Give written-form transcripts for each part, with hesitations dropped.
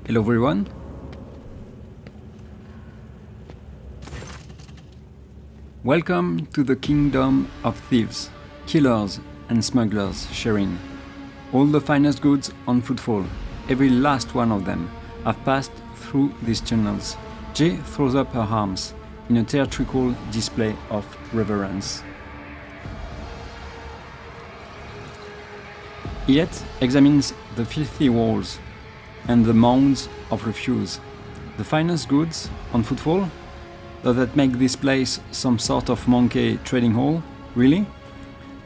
Hello everyone. Welcome to the kingdom of thieves, killers and smugglers sharing. All the finest goods on footfall, every last one of them, have passed through these tunnels. Jay throws up her arms in a theatrical display of reverence. Yet examines the filthy walls and the mounds of refuse. The finest goods on footfall? Does that make this place some sort of monkey trading hall? Really?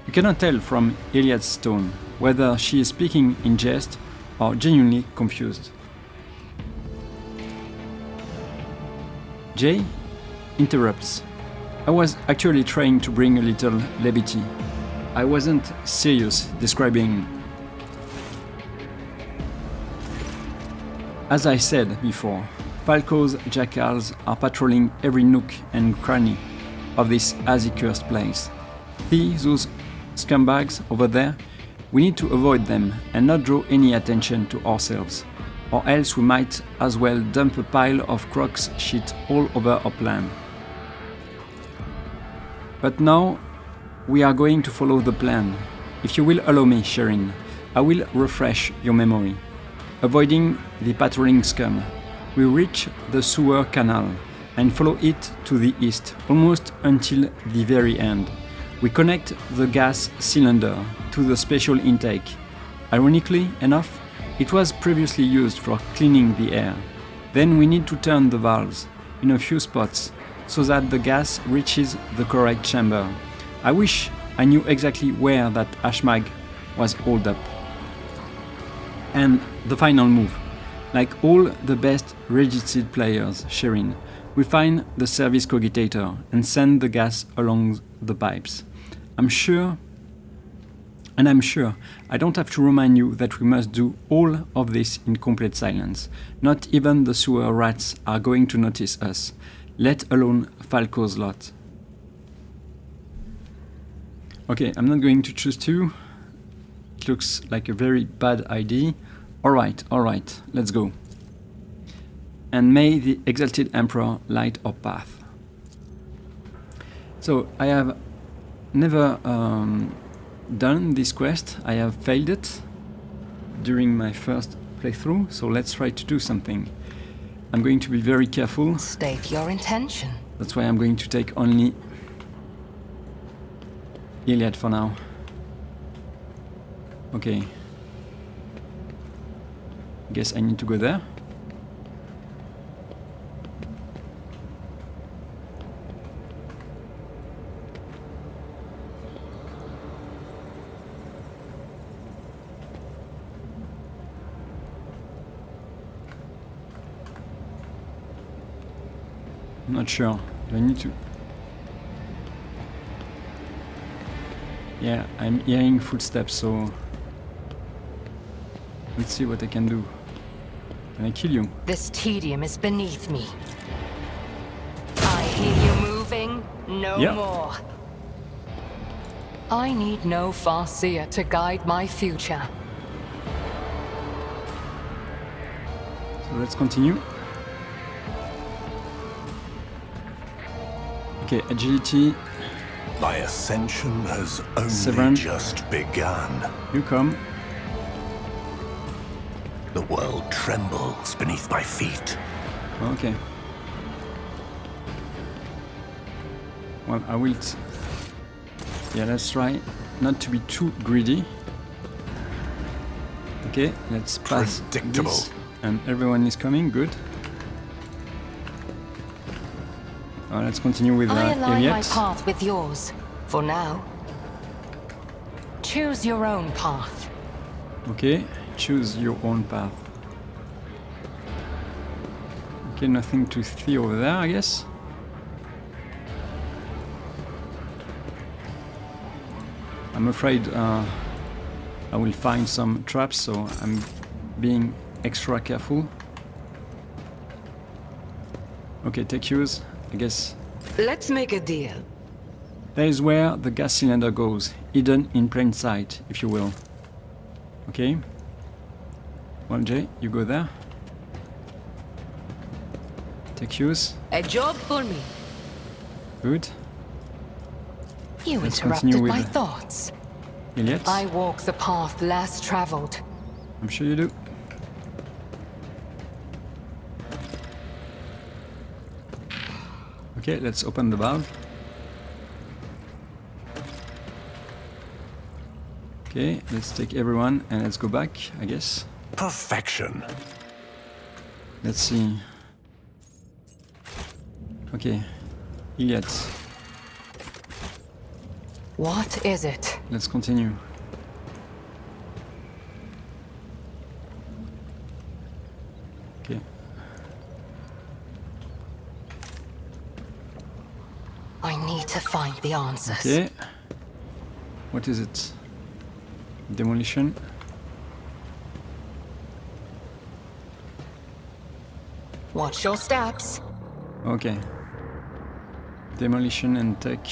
You cannot tell from Iliad's tone whether she is speaking in jest or genuinely confused. Jay interrupts. I was actually trying to bring a little levity. I wasn't serious describing. As I said before, Falco's jackals are patrolling every nook and cranny of this as-cursed place. See those scumbags over there? We need to avoid them and not draw any attention to ourselves, or else we might as well dump a pile of Crocs shit all over our plan. But now we are going to follow the plan. If you will allow me, Sherin, I will refresh your memory. Avoiding the patrolling scum, we reach the sewer canal and follow it to the east, almost until the very end. We connect the gas cylinder to the special intake. Ironically enough, it was previously used for cleaning the air. Then we need to turn the valves in a few spots so that the gas reaches the correct chamber. I wish I knew exactly where that hashmag was holed up. And the final move. Like all the best registered players, Sherin, we find the service cogitator and send the gas along the pipes. I'm sure I don't have to remind you that we must do all of this in complete silence. Not even the sewer rats are going to notice us, let alone Falco's lot. Okay, I'm not going to choose two. It looks like a very bad idea. Alright, let's go. And may the exalted Emperor light our path. So, I have never done this quest. I have failed it during my first playthrough, so let's try to do something. I'm going to be very careful. State your intention. That's why I'm going to take only Iliad for now. Okay. Guess I need to go there. I'm not sure. Do I need to? Yeah, I'm hearing footsteps, so let's see what I can do. Can I kill you? This tedium is beneath me. I hear you moving. No more. I need no farseer to guide my future. So let's continue. Okay, agility. Thy ascension has only Severan. just begun. You come. The world trembles beneath my feet. Okay. Well, I will. Yeah, let's try not to be too greedy. Okay, let's pass Predictable. this. And everyone is coming. Good. Let's continue with I align my Heretic. path with yours. For now. Choose your own path. Okay, choose your own path. Okay, nothing to see over there, I guess. I'm afraid I will find some traps, so I'm being extra careful. Okay, take yours, I guess. Let's make a deal. There is where the gas cylinder goes, hidden in plain sight, if you will. Okay. Well, Jay, you go there. Take use. A job for me. Good. You Let's interrupted continue my with- thoughts. Elliot. I walk the path less traveled. I'm sure you do. Okay, let's open the valve. Okay, let's take everyone and let's go back, I guess. Perfection. Let's see. Okay, Elliot, What is it? let's continue. Okay, I need to find the answers. okay. What is it? Demolition. Watch your steps. Okay. Demolition and tech.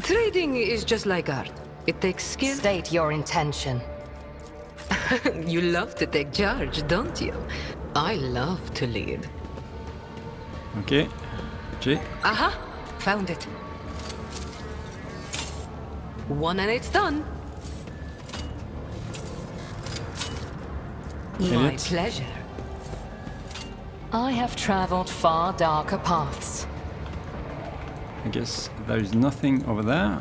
Trading is just like art. It takes skill. State your intention. You love to take charge, don't you? I love to lead. Okay. J. Aha! Found it. One and it's done. My Elliot. pleasure. I have traveled far darker paths. I guess there is nothing over there.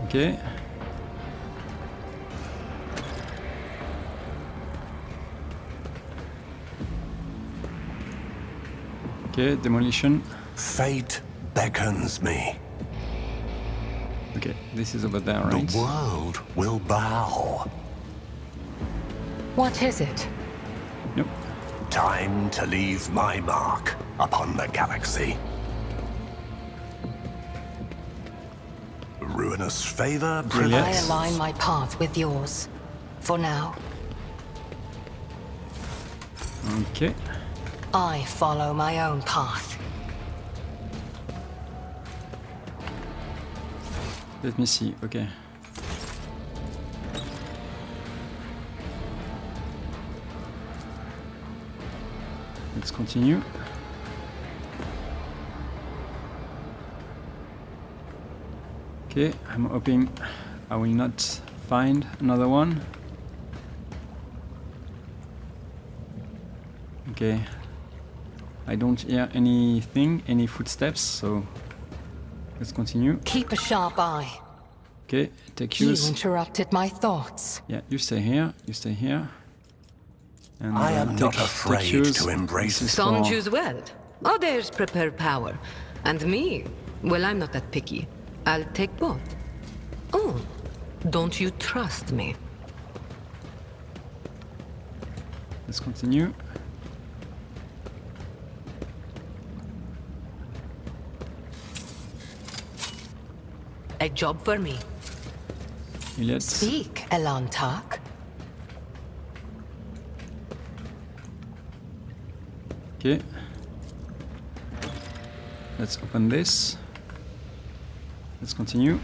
Okay. Okay, demolition. Fate beckons me. Okay, this is over there, right? The world will bow. What is it? Nope. Time to leave my mark upon the galaxy. Ruinous favor Brilliant. I prevents. align my path with yours. For now, Okay. I follow my own path. Let me see. Okay. Let's continue. Okay, I'm hoping I will not find another one. Okay. I don't hear anything, any footsteps, so let's continue. Keep a sharp eye. Okay, take You use. interrupted my thoughts. Yeah, you stay here, you stay here. And I am not afraid use. to embrace This is Some for- choose wealth, others prepare power. And me, well, I'm not that picky. I'll take both. Oh, don't you trust me? Let's continue. A job for me. Elliot. Speak, Elantak. Okay. Let's open this. Let's continue.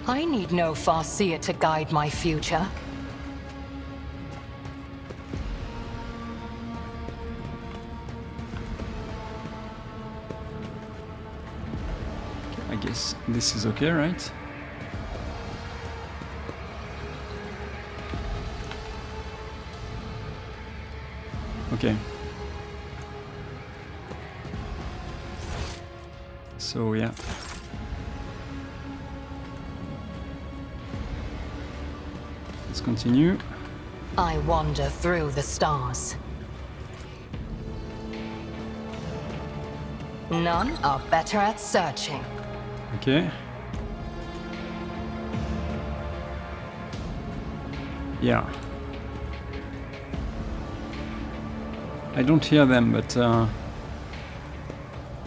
I need no farseer to guide my future. I guess this is okay, right? Okay. So yeah. Let's continue. I wander through the stars. None are better at searching. Okay. Yeah. I don't hear them, but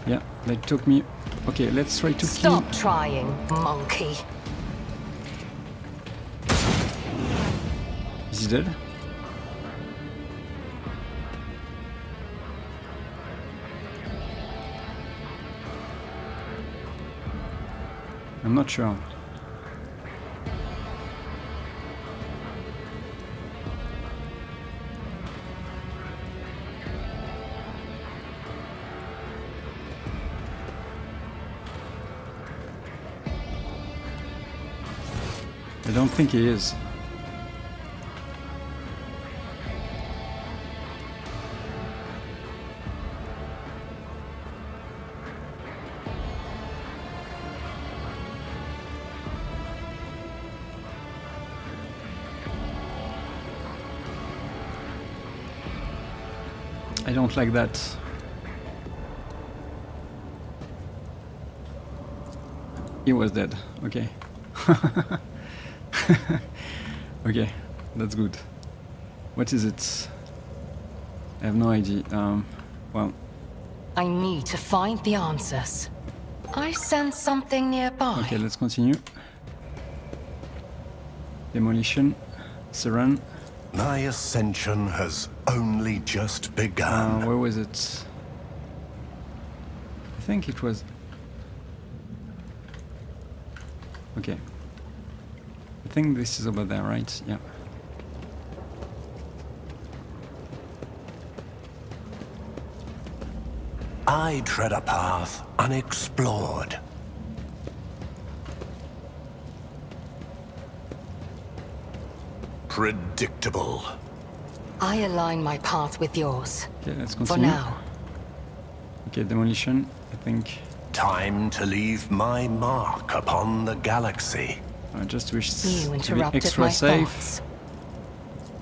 yeah, they took me. Okay, let's try to kill. Stop trying, monkey. Is he dead? I'm not sure. I don't think he is. I don't like that. He was dead. Okay. Okay, that's good. What is it? I have no idea. Well, I need to find the answers. I sense something nearby. okay, let's continue. Demolition. Severan. My ascension has only just begun. Where was it? I think it was... Okay. I think this is over there, right? Yeah. I tread a path unexplored. Predictable. I align my path with yours. Okay, let's For continue. now. Okay, demolition, I think. Time to leave my mark upon the galaxy. I just wish You to be interrupted extra my safe. thoughts.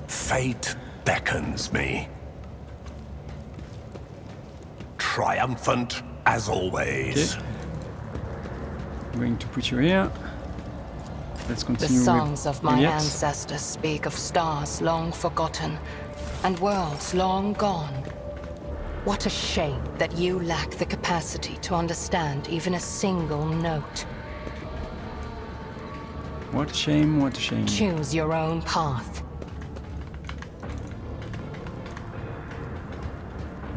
Fate beckons me. Triumphant as always. Okay. I'm going to put you here. Let's The continue songs with of my Juliet. ancestors speak of stars long forgotten and worlds long gone. What a shame that you lack the capacity to understand even a single note. What a shame, what a shame. Choose your own path.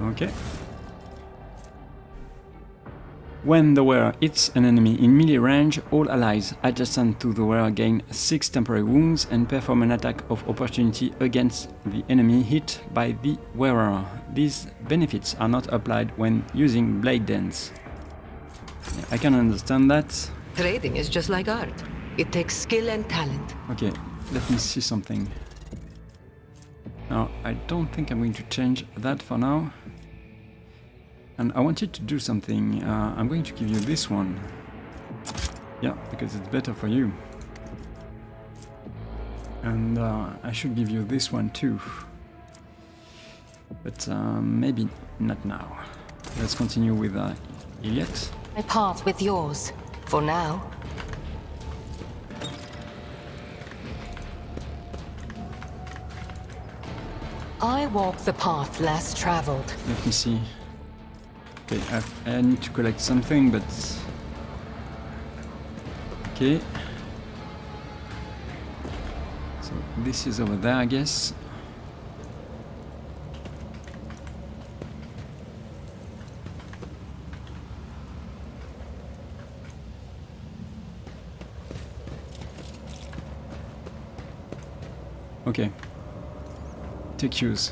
Okay. When the wearer hits an enemy in melee range, all allies adjacent to the wearer gain 6 temporary wounds and perform an attack of opportunity against the enemy hit by the wearer. These benefits are not applied when using Bladedancer. Yeah, I can understand that. Trading is just like art. It takes skill and talent. Okay, let me see something. Now, I don't think I'm going to change that for now. And I wanted to do something. I'm going to give you this one. Yeah, because it's better for you. And I should give you this one too. But maybe not now. Let's continue with Juliet. My path with yours. For now. I walk the path less traveled. Let me see. Okay, I need to collect something, but... Okay. So this is over there, I guess. Okay. Take use.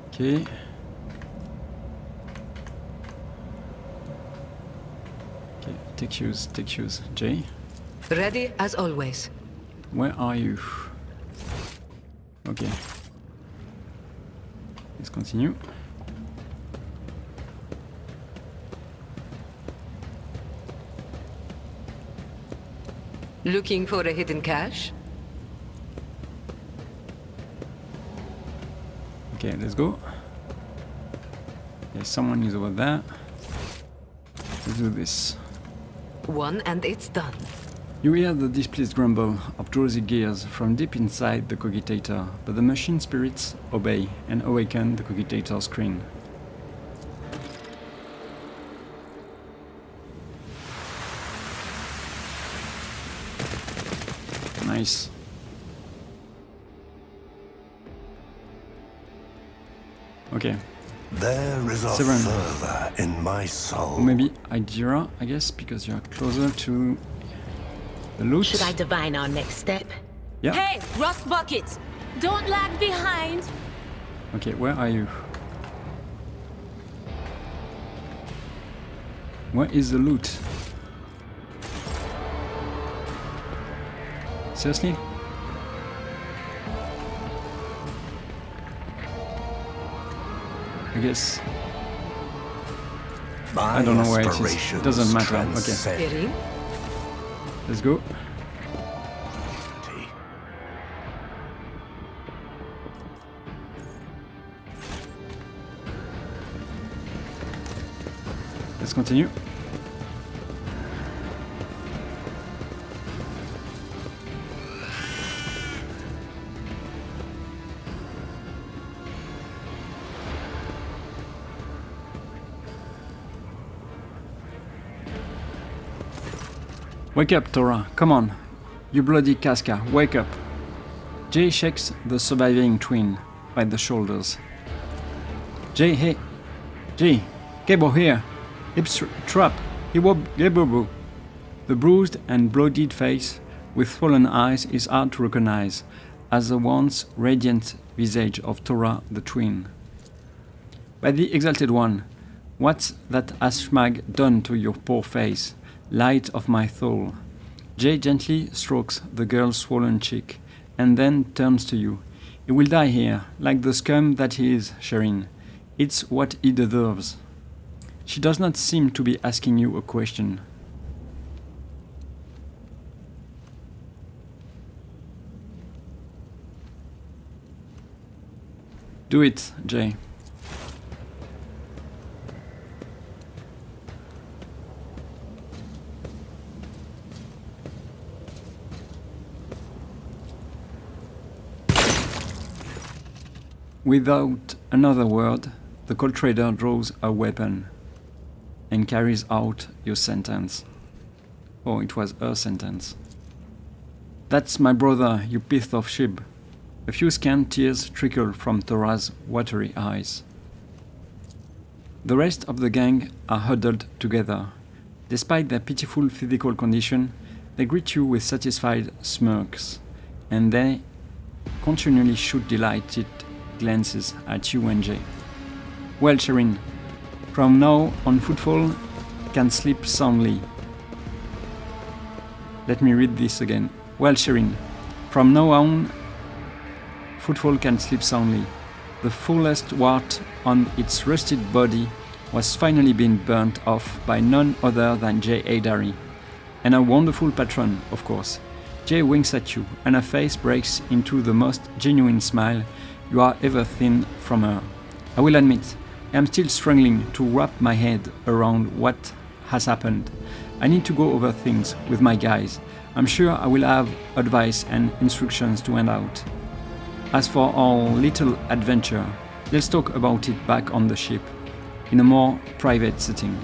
Okay. Okay, take use. Jay, Ready as always. where are you? Okay. Let's continue. Looking for a hidden cache? Okay, let's go. Okay, someone is over there. Let's do this. One and it's done. You hear the displeased grumble of drowsy gears from deep inside the cogitator, but the machine spirits obey and awaken the cogitator screen. Nice. Okay. There is a Severan. fervor in my soul. Or maybe Idira, I guess, because you're closer to the loot. Should I divine our next step? Yeah. Hey, Rust Bucket! Don't lag behind! Okay, where are you? Where is the loot? Seriously? I guess. I don't know where it is. It doesn't matter. Okay. Erin? Let's go. Let's continue. Wake up, Tora. Come on. You bloody Cassia, wake up. Jay shakes the surviving twin by the shoulders. Jay, hey. Jay, Cable here. Hips trap. The bruised and bloodied face with swollen eyes is hard to recognize as the once radiant visage of Tora the twin. By the Exalted One, what's that ashmag done to your poor face, light of my soul? Jay gently strokes the girl's swollen cheek and then turns to you. He will die here, like the scum that he is, Sherin. It's what he deserves. She does not seem to be asking you a question. Do it, Jay. Without another word, the cold trader draws a weapon and carries out your sentence. Oh, it was her sentence. That's my brother, you piece of shit. A few scant tears trickle from Tora's watery eyes. The rest of the gang are huddled together. Despite their pitiful physical condition, they greet you with satisfied smirks, and they continually shoot delighted glances at you and Jay. Well, Sherin, from now on Footfall can sleep soundly. Let me read this again. Well, Sherin, from now on Footfall can sleep soundly. The fullest wart on its rusted body was finally being burnt off by none other than Jay Adari, and a wonderful patron, of course. Jay winks at you, and her face breaks into the most genuine smile you are ever seen from her. I will admit, I am still struggling to wrap my head around what has happened. I need to go over things with my guys. I'm sure I will have advice and instructions to hand out. As for our little adventure, let's talk about it back on the ship, in a more private setting.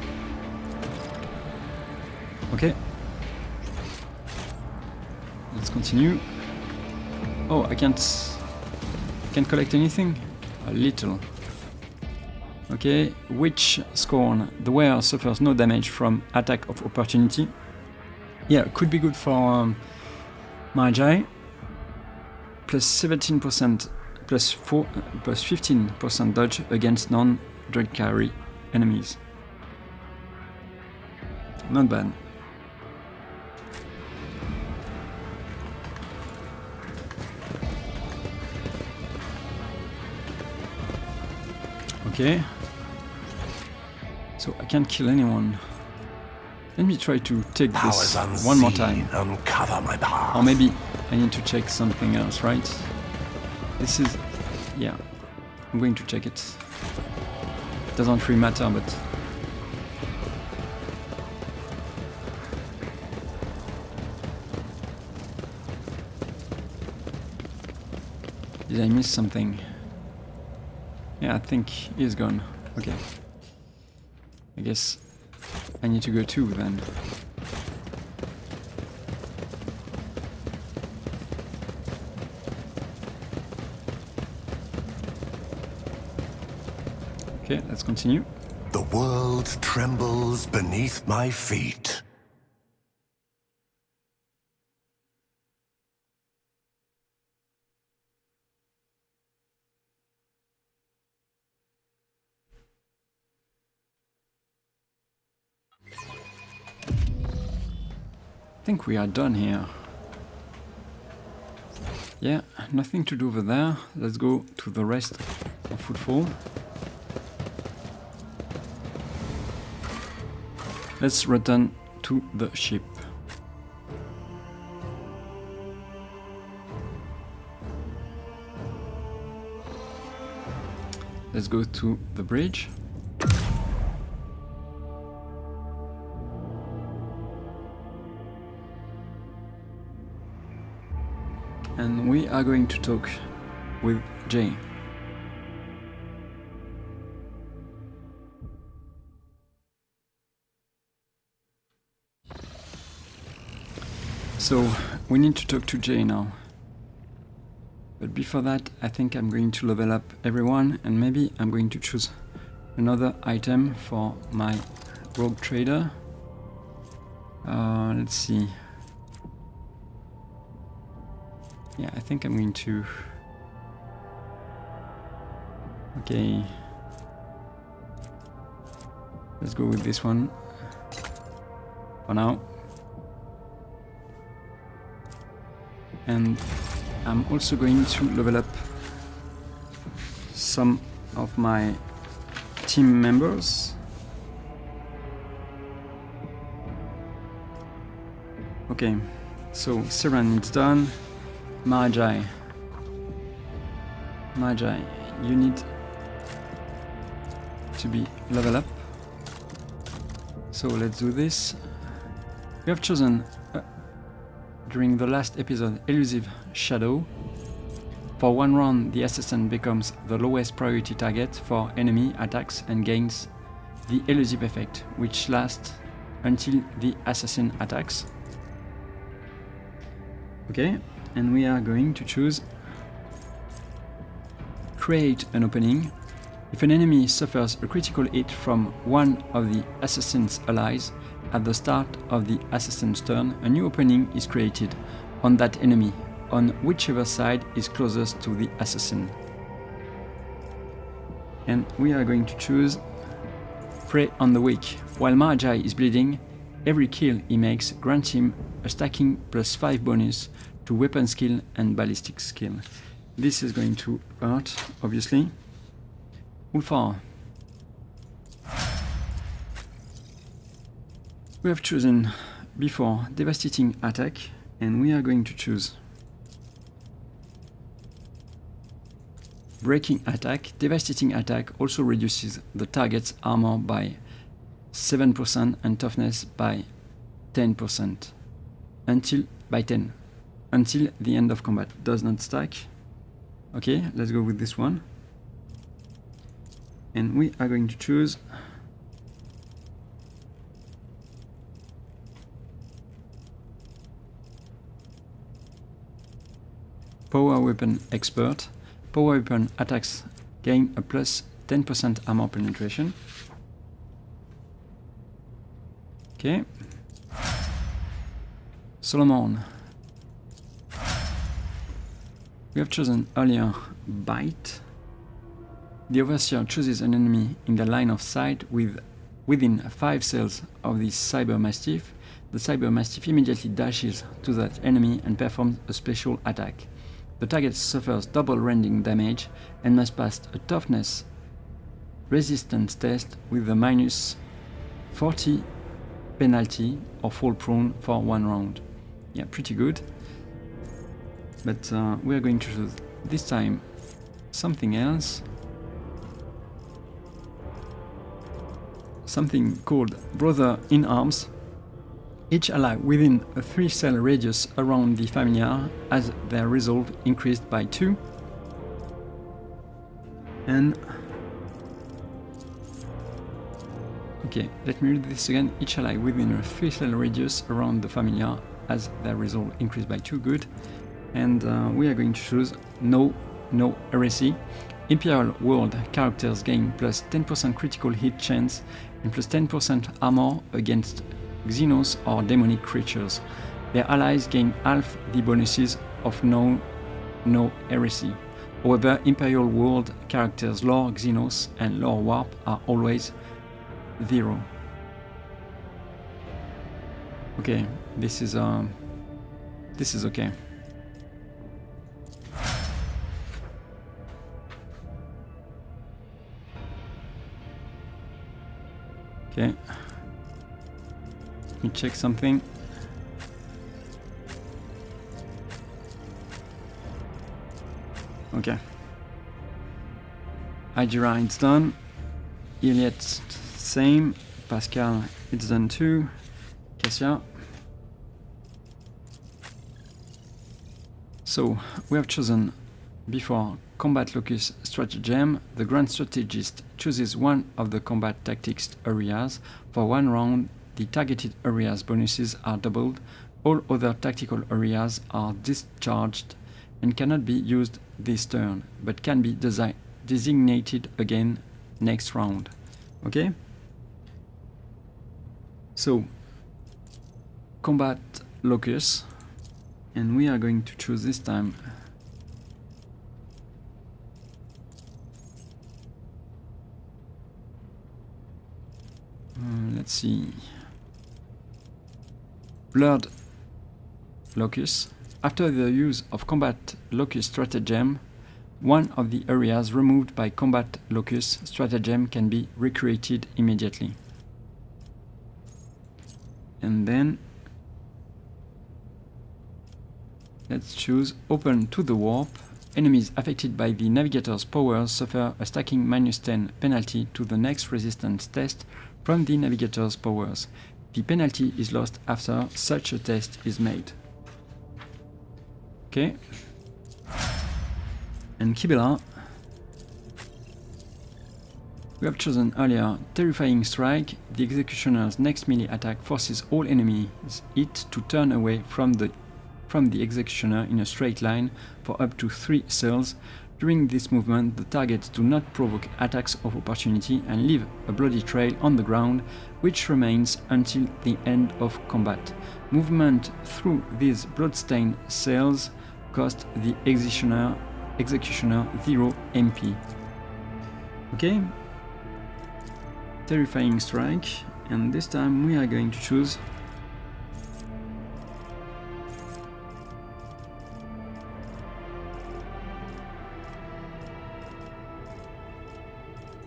Okay. Let's continue. Oh, I can't collect anything? A little. Okay, Witch Scorn. The wearer suffers no damage from attack of opportunity. Yeah, could be good for Magi. Plus 17%, plus 15% dodge against non-drug carry enemies. Not bad. Okay. So I can't kill anyone. Let me try to take this one more time. Uncover my path. Or maybe I need to check something else, right? This is... yeah. I'm going to check it. Doesn't really matter, but... did I miss something? Yeah, I think he's gone. Okay. I guess I need to go too then. Okay, let's continue. The world trembles beneath my feet. I think we are done here. Yeah, nothing to do over there. Let's go to the rest of Footfall. Let's return to the ship. Let's go to the bridge. And we are going to talk with Jay. So we need to talk to Jay now. But before that, I think I'm going to level up everyone, and maybe I'm going to choose another item for my rogue trader. Let's see. Yeah, I think I'm going to... Okay. Let's go with this one for now. And I'm also going to level up some of my team members. Okay, so Severan is done. Magi, you need to be level up. So let's do this. We have chosen during the last episode Elusive Shadow. For one round, the assassin becomes the lowest priority target for enemy attacks and gains the elusive effect, which lasts until the assassin attacks. Okay. And we are going to choose Create an Opening. If an enemy suffers a critical hit from one of the assassin's allies at the start of the assassin's turn, a new opening is created on that enemy, on whichever side is closest to the assassin. And we are going to choose Prey on the Weak. While Magi is bleeding, every kill he makes grants him a stacking +5 bonus to weapon skill and ballistic skill. This is going to hurt, obviously. Ulfar. We have chosen before Devastating Attack, and we are going to choose Breaking Attack. Devastating Attack also reduces the target's armor by 7% and toughness by 10%. Until the end of combat. Does not stack. Okay, let's go with this one. And we are going to choose Power Weapon Expert. Power Weapon attacks gain a +10% armor penetration. Okay. Solomon. We have chosen earlier Bite. The Overseer chooses an enemy in the line of sight within 5 cells of the Cyber Mastiff. The Cyber Mastiff immediately dashes to that enemy and performs a special attack. The target suffers double rending damage and must pass a toughness resistance test with a -40 penalty or fall prone for 1 round. Yeah, pretty good. But we are going to choose this time something else. Something called Brother in Arms. Each ally within a 3-cell radius around the familiar has their resolve increased by 2. And okay, let me read this again. Each ally within a 3-cell radius around the familiar has their resolve increased by 2. Good. And we are going to choose No Heresy. Imperial World characters gain +10% critical hit chance and +10% armor against Xenos or demonic creatures. Their allies gain half the bonuses of No Heresy. However, Imperial World characters Lore Xenos and Lore Warp are always 0. Okay, this is okay. check something. Okay. Ajira, it's done. Iliad, same. Pascal, it's done too. Cassia. So, we have chosen before Combat Locus Stratagem. The Grand Strategist chooses one of the combat tactics areas. For 1 round, the targeted areas bonuses are doubled. All other tactical areas are discharged and cannot be used this turn, but can be designated again next round. Okay? So, Combat Locus, and we are going to choose this time let's see, Blood Locus. After the use of Combat Locus Stratagem, one of the areas removed by Combat Locus Stratagem can be recreated immediately. And then let's choose Open to the Warp. Enemies affected by the Navigator's powers suffer a stacking -10 penalty to the next resistance test from the Navigator's powers. The penalty is lost after such a test is made. Okay. And Kibela, we have chosen earlier Terrifying Strike. The Executioner's next melee attack forces all enemies it to turn away from the Executioner in a straight line for up to 3 cells. During this movement, the targets do not provoke attacks of opportunity and leave a bloody trail on the ground, which remains until the end of combat. Movement through these bloodstained cells cost the Executioner 0 MP. Okay? Terrifying Strike, and this time we are going to choose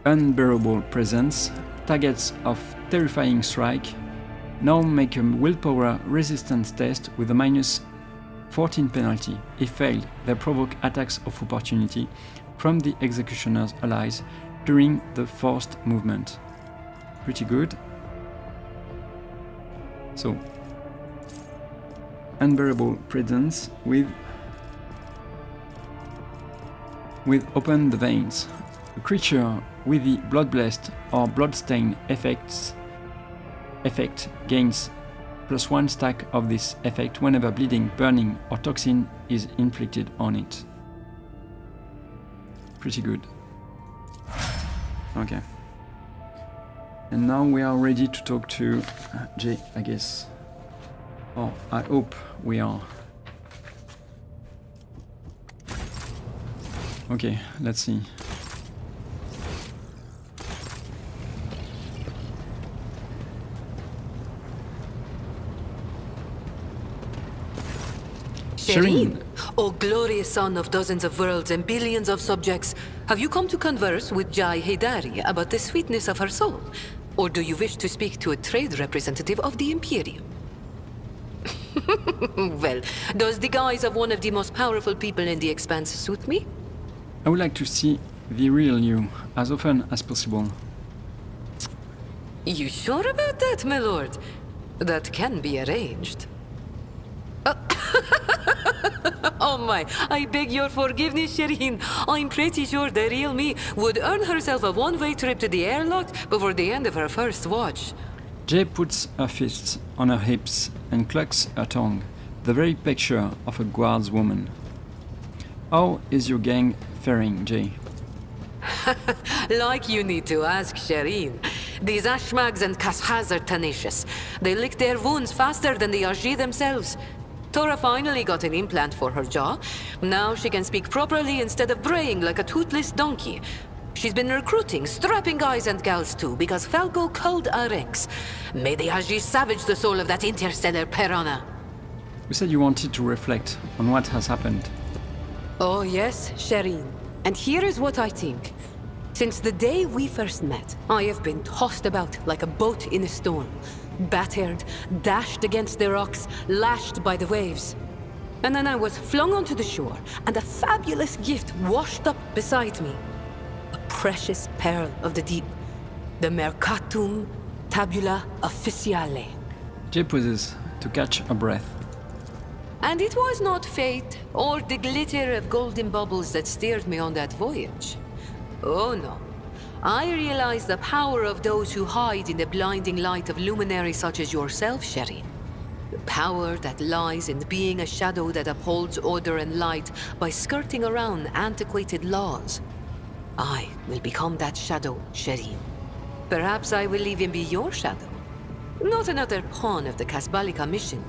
Unbearable Presence. Targets of Terrifying Strike now make a willpower resistance test with a -14 penalty. If failed, they provoke attacks of opportunity from the Executioner's allies during the forced movement. Pretty good. So, Unbearable Presence with Open the Veins. A creature with the Bloodblessed or Bloodstain effect gains +1 stack of this effect whenever bleeding, burning, or toxin is inflicted on it. Pretty good. Okay. And now we are ready to talk to Jay, I guess. Oh, I hope we are. Okay, let's see. Shireen, O glorious son of dozens of worlds and billions of subjects, have you come to converse with Jai Heydari about the sweetness of her soul? Or do you wish to speak to a trade representative of the Imperium? Well, does the guise of one of the most powerful people in the Expanse suit me? I would like to see the real you as often as possible. You sure about that, my lord? That can be arranged. Oh my, I beg your forgiveness, Shireen. I'm pretty sure the real me would earn herself a one-way trip to the airlock before the end of her first watch. Jay puts her fists on her hips and clucks her tongue, the very picture of a guards woman. How is your gang faring, Jay? Like you need to ask, Shireen. These Ashmags and Kashas are tenacious. They lick their wounds faster than the Ajji themselves. Tora finally got an implant for her jaw. Now she can speak properly instead of braying like a toothless donkey. She's been recruiting strapping guys and gals too, because Falco called Arex. May the Ajji savage the soul of that interstellar piranha. You said you wanted to reflect on what has happened. Oh yes, Shireen. And here is what I think. Since the day we first met, I have been tossed about like a boat in a storm. Battered, dashed against the rocks, lashed by the waves. And then I was flung onto the shore, and a fabulous gift washed up beside me. A precious pearl of the deep. The Mercatum Tabula Officiale. Jay pauses to catch a breath. And it was not fate or the glitter of golden bubbles that steered me on that voyage. Oh no. I realized the power of those who hide in the blinding light of luminaries such as yourself, Sherin. The power that lies in being a shadow that upholds order and light by skirting around antiquated laws. I will become that shadow, Sherin. Perhaps I will even be your shadow. Not another pawn of the Casbalica mission,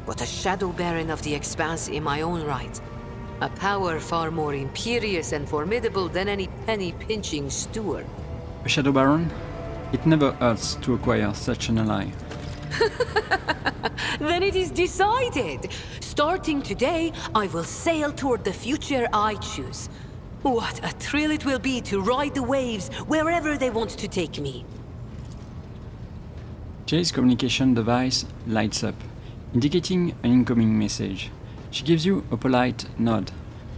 but a shadow baron of the Expanse in my own right. A power far more imperious and formidable than any penny-pinching steward. A Shadow Baron? It never hurts to acquire such an ally. Then it is decided. Starting today, I will sail toward the future I choose. What a thrill it will be to ride the waves wherever they want to take me. Jay's communication device lights up, indicating an incoming message. She gives you a polite nod,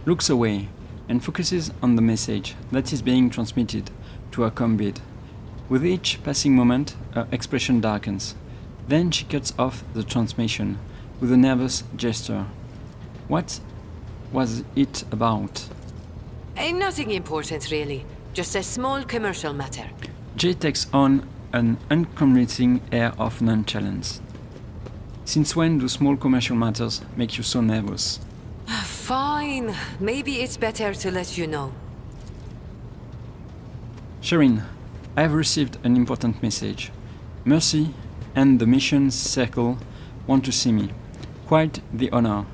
looks away, and focuses on the message that is being transmitted to her combid. With each passing moment, her expression darkens. Then she cuts off the transmission with a nervous gesture. What was it about? Nothing important, really. Just a small commercial matter. Jay takes on an unconvincing air of nonchalance. Since when do small commercial matters make you so nervous? Fine. Maybe it's better to let you know. Sherin, I have received an important message. Mercy and the Mission Circle want to see me. Quite the honor.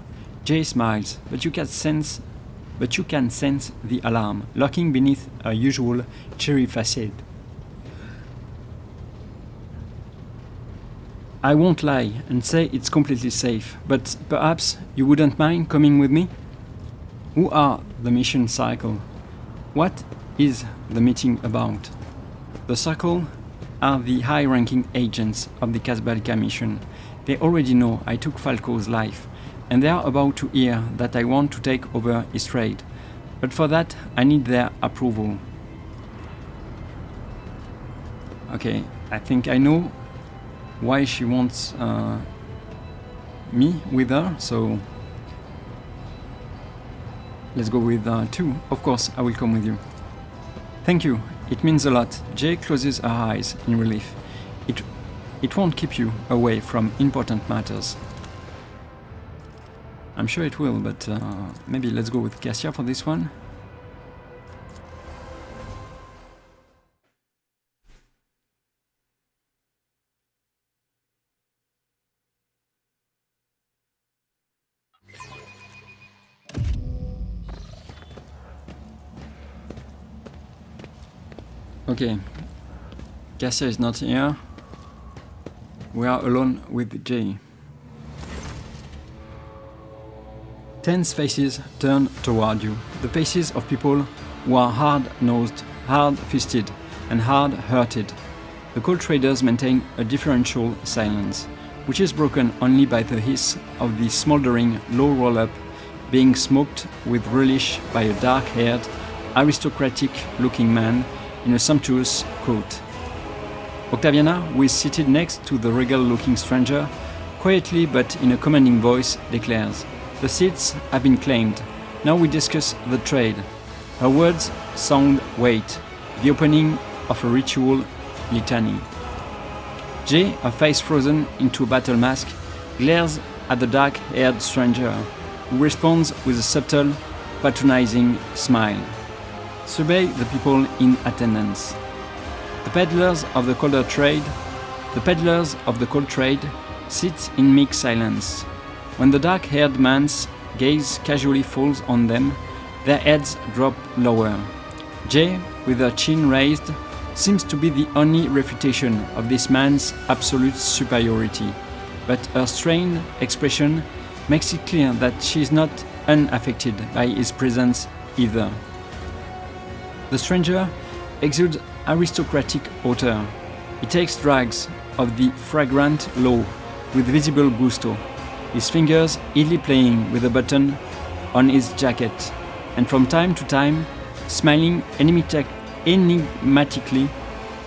Jay smiles, but you can sense the alarm lurking beneath her usual cheery facade. I won't lie and say it's completely safe, but perhaps you wouldn't mind coming with me? Who are the Mission Circle? What is the meeting about? The Circle are the high-ranking agents of the Casbalica mission. They already know I took Falco's life, and they are about to hear that I want to take over his trade. But for that, I need their approval. Okay, I think I know why she wants me with her, so let's go with 2. Of course, I will come with you. Thank you, it means a lot. Jay closes her eyes in relief. It won't keep you away from important matters. I'm sure it will, but maybe let's go with Cassia for this one. Okay, Cassia is not here. We are alone with Jay. Tense faces turn toward you, the faces of people who are hard-nosed, hard-fisted, and hard-hearted. The coal traders maintain a differential silence, which is broken only by the hiss of the smoldering low roll-up being smoked with relish by a dark-haired, aristocratic-looking man in a sumptuous coat. Octaviana, who is seated next to the regal-looking stranger, quietly but in a commanding voice declares, "The seats have been claimed. Now we discuss the trade." Her words sound weight, the opening of a ritual litany. Jay, her face frozen into a battle mask, glares at the dark-haired stranger, who responds with a subtle, patronizing smile. Survey the people in attendance. The peddlers of the cold trade sit in meek silence. When the dark-haired man's gaze casually falls on them, their heads drop lower. Jay, with her chin raised, seems to be the only refutation of this man's absolute superiority, but her strained expression makes it clear that she is not unaffected by his presence either. The stranger exudes aristocratic hauteur. He takes drags of the fragrant law with visible gusto, his fingers idly playing with a button on his jacket, and from time to time smiling enigmatically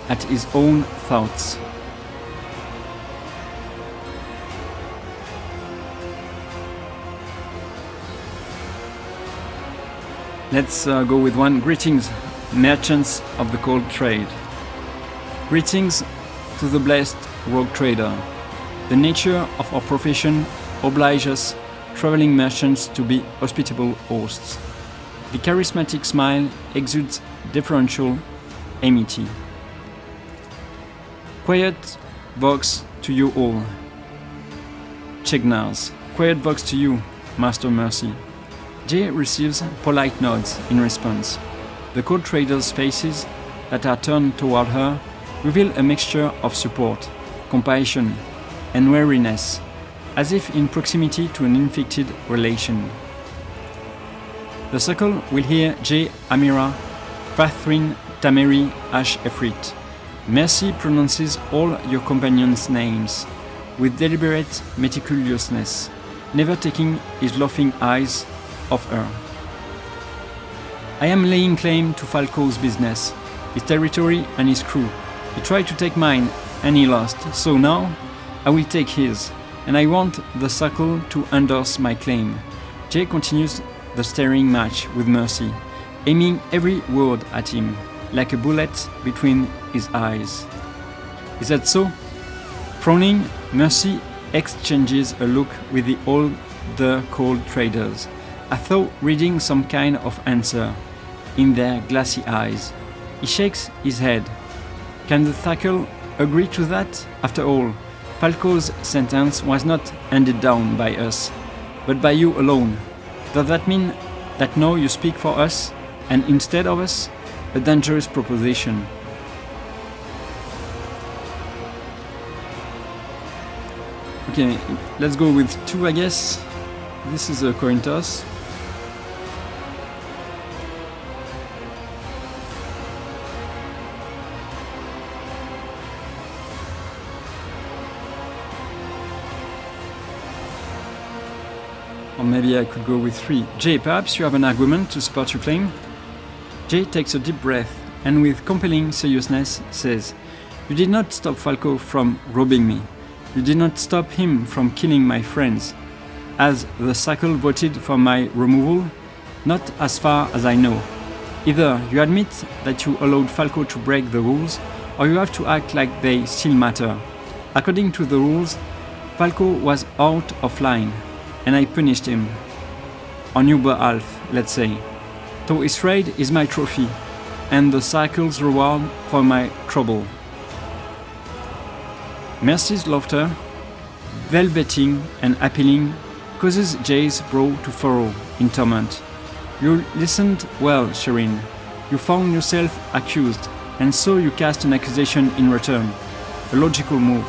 at his own thoughts. Let's go with one. Greetings, merchants of the cold trade. Greetings to the blessed rogue trader. The nature of our profession obliges traveling merchants to be hospitable hosts. The charismatic smile exudes deferential amity. Quiet vox to you all, Chegnars. Quiet vox to you, Master Mercy. Jay receives polite nods in response. The cold trader's faces that are turned toward her reveal a mixture of support, compassion, and weariness, as if in proximity to an infected relation. The circle will hear J. Amira, Pathrin, Tameri, Ash Efrit. Mercy pronounces all your companions' names with deliberate meticulousness, never taking his laughing eyes off her. I am laying claim to Falco's business, his territory and his crew. He tried to take mine and he lost, so now I will take his, and I want the circle to endorse my claim. Jay continues the staring match with Mercy, aiming every word at him, like a bullet between his eyes. Is that so? Frowning, Mercy exchanges a look with the older cold traders, as though reading some kind of answer in their glassy eyes. He shakes his head. Can the Thackle agree to that? After all, Falco's sentence was not handed down by us, but by you alone. Does that mean that now you speak for us, and instead of us? A dangerous proposition. Okay, let's go with 2, I guess. This is a coin toss. Or maybe I could go with 3. Jay, perhaps you have an argument to support your claim? Jay takes a deep breath and with compelling seriousness says, "You did not stop Falco from robbing me. You did not stop him from killing my friends. Has the cycle voted for my removal? Not as far as I know. Either you admit that you allowed Falco to break the rules, or you have to act like they still matter. According to the rules, Falco was out of line, and I punished him. On your behalf, let's say. So his trade is my trophy, and the cycle's reward for my trouble." Mercy's laughter, velveting and appealing, causes Jay's brow to furrow in torment. You listened well, Sherin. You found yourself accused, and so you cast an accusation in return. A logical move.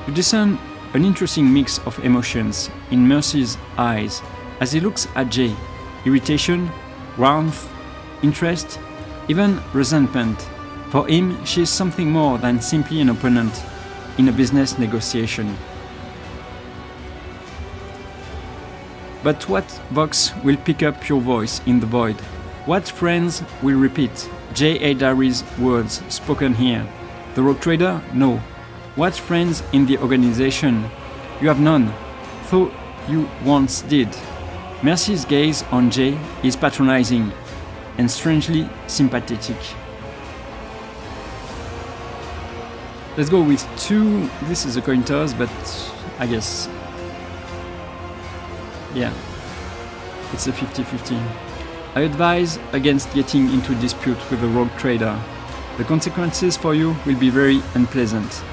You discern an interesting mix of emotions in Mercy's eyes as he looks at Jay. Irritation, warmth, interest, even resentment. For him, she is something more than simply an opponent in a business negotiation. But what vox will pick up your voice in the void? What friends will repeat J.A. Diary's words spoken here? The rogue trader? No. What friends in the organization? You have none, though you once did. Mercy's gaze on Jay is patronizing and strangely sympathetic. Let's go with 2. This is a coin toss, but I guess, yeah, it's a 50-50. I advise against getting into dispute with a rogue trader. The consequences for you will be very unpleasant.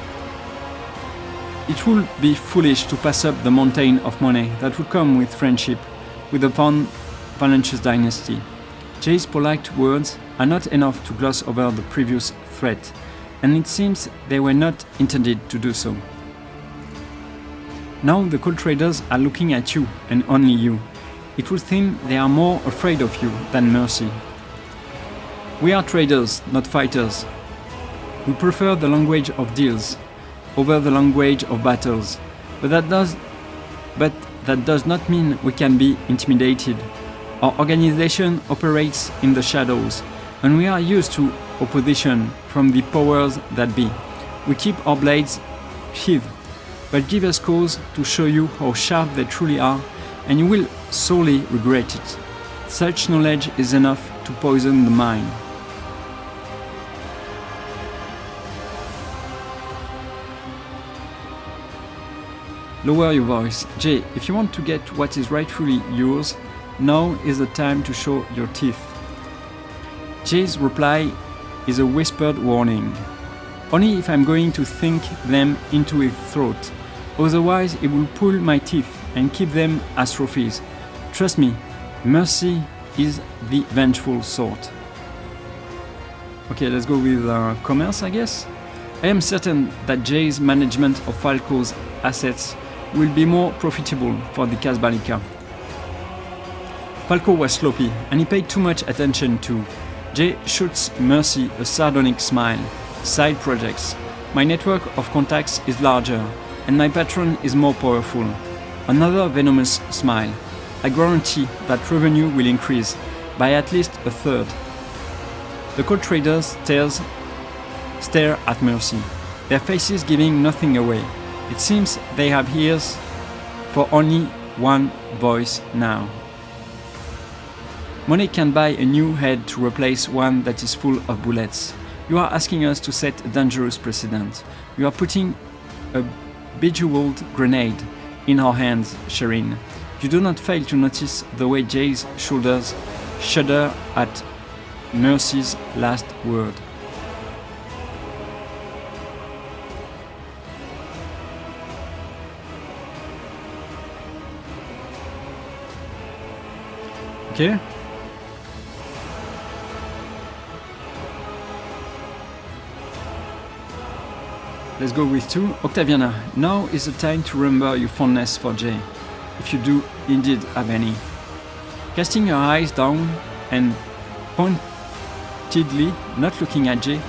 It would be foolish to pass up the mountain of money that would come with friendship with the Valancious dynasty. Jay's polite words are not enough to gloss over the previous threat, and it seems they were not intended to do so. Now the cold traders are looking at you, and only you. It would seem they are more afraid of you than Mercy. We are traders, not fighters. We prefer the language of deals over the language of battles, but that does not mean we can be intimidated. Our organization operates in the shadows, and we are used to opposition from the powers that be. We keep our blades sheathed, but give us cause to show you how sharp they truly are, and you will sorely regret it. Such knowledge is enough to poison the mind. Lower your voice. Jay, if you want to get what is rightfully yours, now is the time to show your teeth. Jay's reply is a whispered warning. Only if I'm going to think them into his throat. Otherwise, he will pull my teeth and keep them as trophies. Trust me, mercy is the vengeful sort. Okay, let's go with commerce, I guess. I am certain that Jay's management of Falco's assets will be more profitable for the Casbalika. Falco was sloppy, and he paid too much attention to. Jay shoots Mercy a sardonic smile. Side projects. My network of contacts is larger, and my patron is more powerful. Another venomous smile. I guarantee that revenue will increase by at least a third. The cold traders stare at Mercy, their faces giving nothing away. It seems they have ears for only one voice now. Money can buy a new head to replace one that is full of bullets. You are asking us to set a dangerous precedent. You are putting a bejeweled grenade in our hands, Sherin. You do not fail to notice the way Jay's shoulders shudder at Mercy's last word. Okay. Let's go with 2. Octaviana, now is the time to remember your fondness for Jay, if you do indeed have any. Casting your eyes down and pointedly not looking at Jay,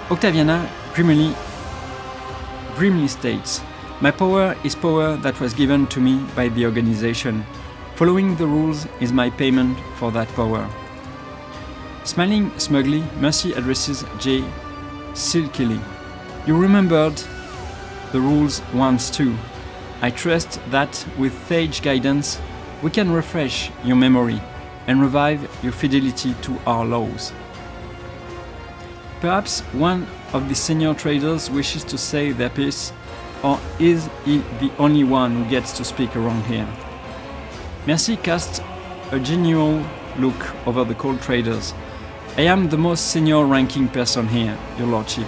Octaviana grimly states, "My power is power that was given to me by the organization. Following the rules is my payment for that power." Smiling smugly, Mercy addresses Jay silkily. "You remembered the rules once too. I trust that with sage guidance we can refresh your memory and revive your fidelity to our laws." Perhaps one of the senior traders wishes to say their piece, or is he the only one who gets to speak around here? Mercy casts a genial look over the cold traders. "I am the most senior ranking person here, your lordship.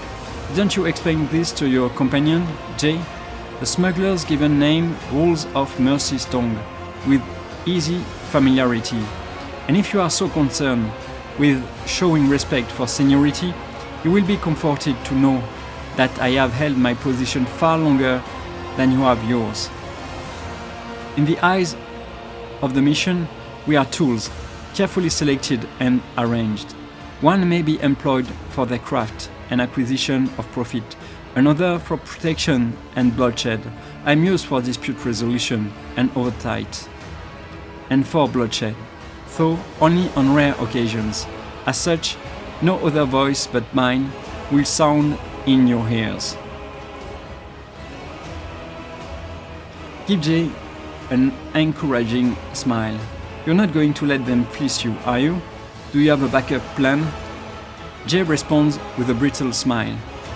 Didn't you explain this to your companion, Jay? The smuggler's given name rolls off Mercy's tongue with easy familiarity. And if you are so concerned with showing respect for seniority, you will be comforted to know that I have held my position far longer than you have yours. In the eyes of the mission, we are tools, carefully selected and arranged. One may be employed for their craft and acquisition of profit, another for protection and bloodshed. I am used for dispute resolution and oversight, and for bloodshed, though only on rare occasions. As such, no other voice but mine will sound in your ears." Give Jay an encouraging smile. "You're not going to let them fleece you, are you? Do you have a backup plan?" Jay responds with a brittle smile.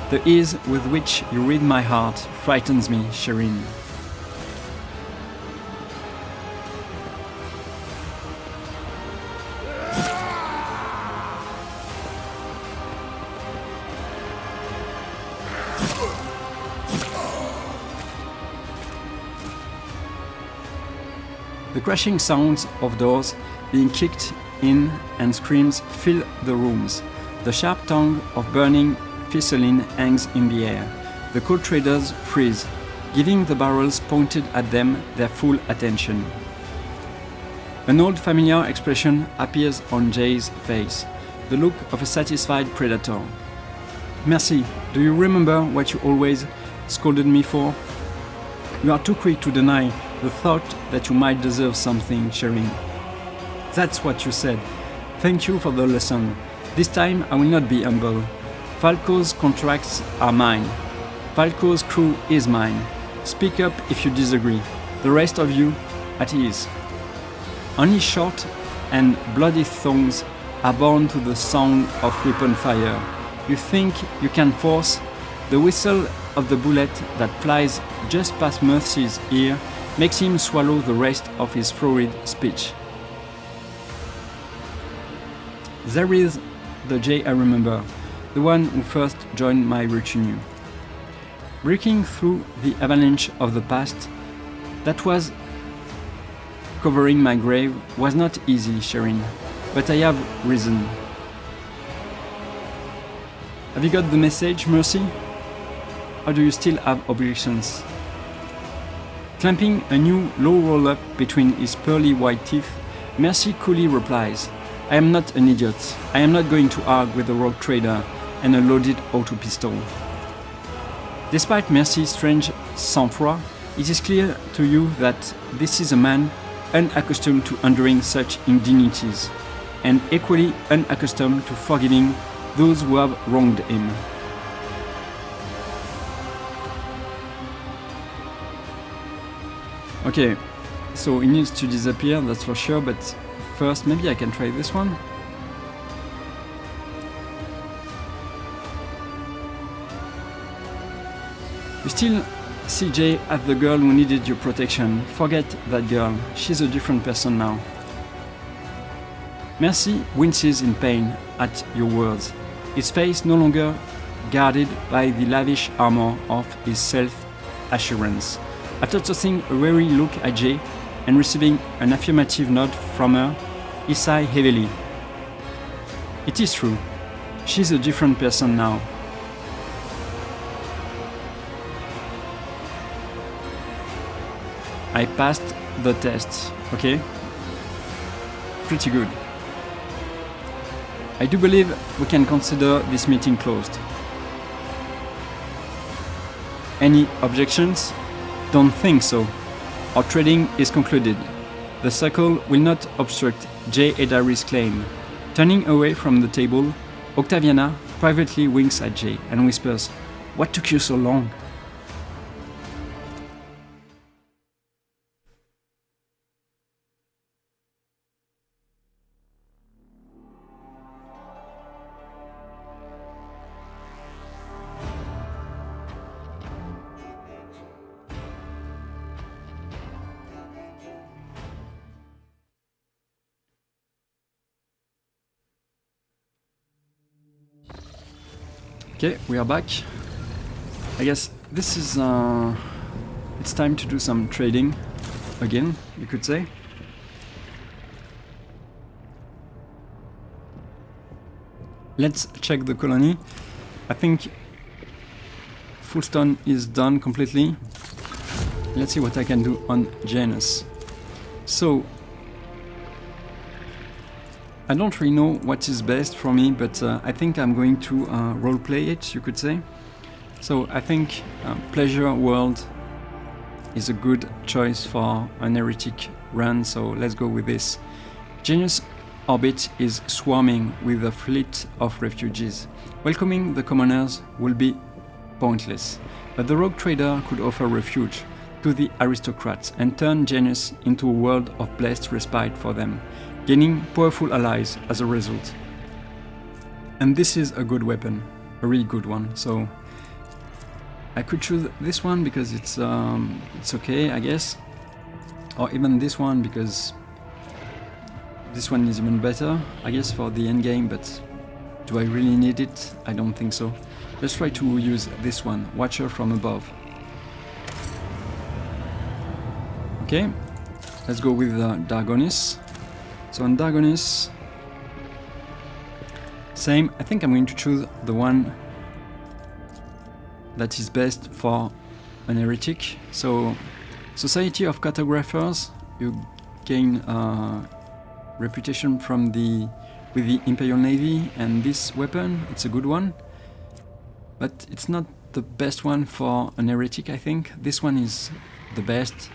"The ease with which you read my heart frightens me, Sherin." The crashing sounds of doors being kicked in and screams fill the rooms. The sharp tongue of burning Fisseline hangs in the air. The cold traders freeze, giving the barrels pointed at them their full attention. An old familiar expression appears on Jay's face. the look of a satisfied predator. Merci, do you remember what you always scolded me for? You are too quick to deny the thought that you might deserve something, Sherin. That's what you said. Thank you for the lesson. This time I will not be humble. Falco's contracts are mine. Falco's crew is mine. Speak up if you disagree. The rest of you, at ease. Only short and bloody thongs are born to the sound of weapon fire. You think you can force? The whistle of the bullet that flies just past Mercy's ear makes him swallow the rest of his florid speech. There is the Jay I remember, the one who first joined my retinue. Breaking through the avalanche of the past that was covering my grave was not easy, Sherin, but I have reason. Have you got the message, Mercy? Or do you still have objections? Clamping a new low roll-up between his pearly white teeth, Mercy coolly replies, I am not an idiot. I am not going to argue with a rogue trader and a loaded auto pistol. Despite Mercy's strange sang-froid, it is clear to you that this is a man unaccustomed to enduring such indignities, and equally unaccustomed to forgiving those who have wronged him. Okay, so he needs to disappear, that's for sure, but first maybe I can try this one. You still see Jay as the girl who needed your protection. Forget that girl, she's a different person now. Mercy winces in pain at your words, his face no longer guarded by the lavish armor of his self-assurance. After tossing a weary look at Jay and receiving an affirmative nod from her, he sighed heavily. It is true, she's a different person now. I passed the test, okay? Pretty good. I do believe we can consider this meeting closed. Any objections? Don't think so. Our trading is concluded. The circle will not obstruct J. Edari's claim. Turning away from the table, Octaviana privately winks at Jay and whispers, "What took you so long?" Okay, we are back. I guess this is it's time to do some trading again, you could say. Let's check the colony. I think Fullstone is done completely. Let's see what I can do on Janus. So I don't really know what is best for me, but I think I'm going to roleplay it, you could say. So I think Pleasure World is a good choice for an heretic run, so let's go with this. Janus orbit is swarming with a fleet of refugees. Welcoming the commoners will be pointless, but the rogue trader could offer refuge to the aristocrats and turn Janus into a world of blessed respite for them, gaining powerful allies as a result. And this is a good weapon, a really good one. So I could choose this one because it's okay, I guess, or even this one because this one is even better, I guess, for the end game. But do I really need it? I don't think so. Let's try to use this one, Watcher from Above. Okay, let's go with Dargonis. So on Dargonis, same, I think I'm going to choose the one that is best for an heretic. So Society of Cartographers, you gain reputation from the with the Imperial Navy and this weapon. It's a good one, but it's not the best one for an heretic, I think. This one is the best.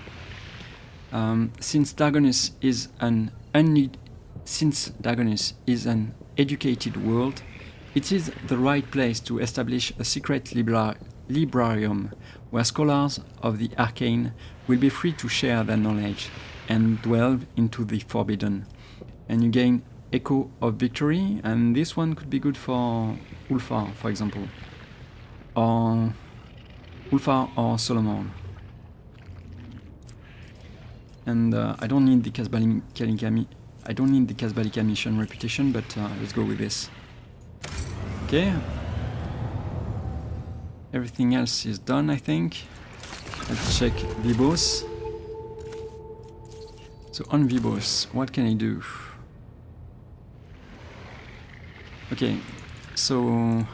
Since Dagonus is an educated world, it is the right place to establish a secret librarium where scholars of the arcane will be free to share their knowledge and delve into the forbidden. And you gain Echo of Victory, and this one could be good for Ulfar, for example, or Ulfar or Solomon. And I don't need the Casbalika mission reputation, but let's go with this. Okay. Everything else is done, I think. Let's check Vibos. So on Vibos, what can I do? Okay, so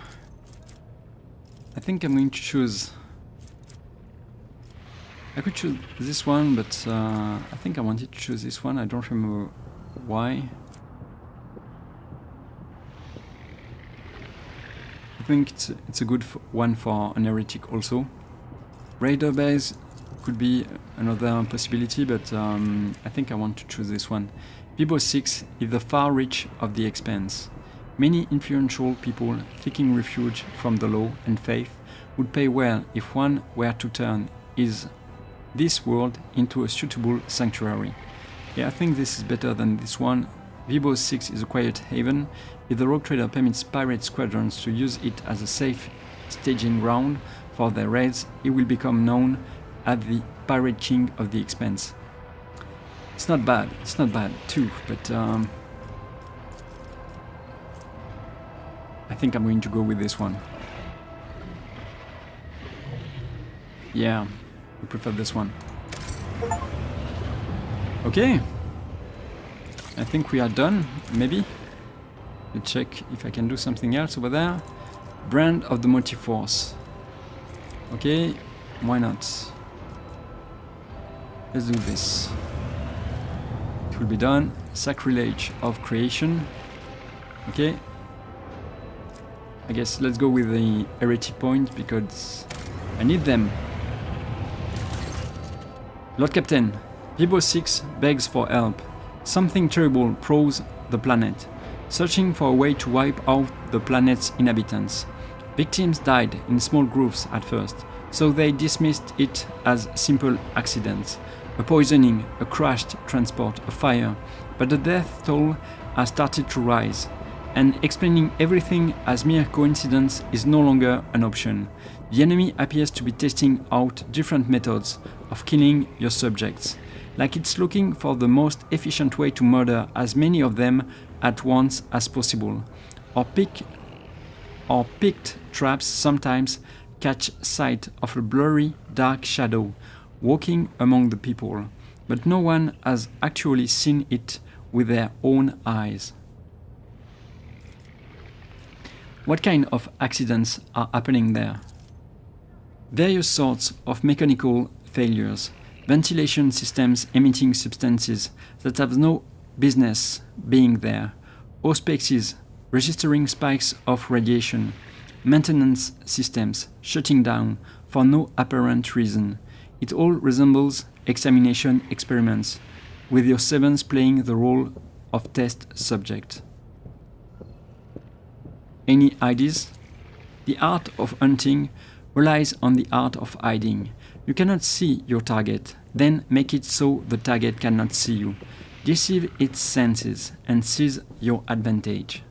I think I'm going to choose. I could choose this one, but I think I wanted to choose this one. I don't remember why. I think it's a good one for an heretic also. Raider base could be another possibility, but I think I want to choose this one. Vibos 6 is the far reach of the expanse. Many influential people seeking refuge from the law and faith would pay well if one were to turn this world into a suitable sanctuary. Yeah, I think this is better than this one. Vibos 6 is a quiet haven. If the rogue trader permits pirate squadrons to use it as a safe staging ground for their raids, it will become known as the Pirate King of the Expanse. It's not bad too, but I think I'm going to go with this one. Yeah, I prefer this one. Okay. I think we are done, maybe. Let's check if I can do something else over there. Brand of the Multiforce. Okay, why not? Let's do this. It will be done. Sacrilege of Creation. Okay. I guess let's go with the Heretic point because I need them. Lord Captain, Vibos 6 begs for help. Something terrible prows the planet, searching for a way to wipe out the planet's inhabitants. Victims died in small groups at first, so they dismissed it as simple accidents. A poisoning, a crashed transport, a fire. But the death toll has started to rise, and explaining everything as mere coincidence is no longer an option. The enemy appears to be testing out different methods of killing your subjects, like it's looking for the most efficient way to murder as many of them at once as possible. Or picked traps sometimes catch sight of a blurry, dark shadow walking among the people, but no one has actually seen it with their own eyes. What kind of accidents are happening there? Various sorts of mechanical failures, ventilation systems emitting substances that have no business being there, auspexes registering spikes of radiation, maintenance systems shutting down for no apparent reason. It all resembles examination experiments, with your sevens playing the role of test subject. Any ideas? The art of hunting relies on the art of hiding. You cannot see your target, then make it so the target cannot see you. Deceive its senses and seize your advantage.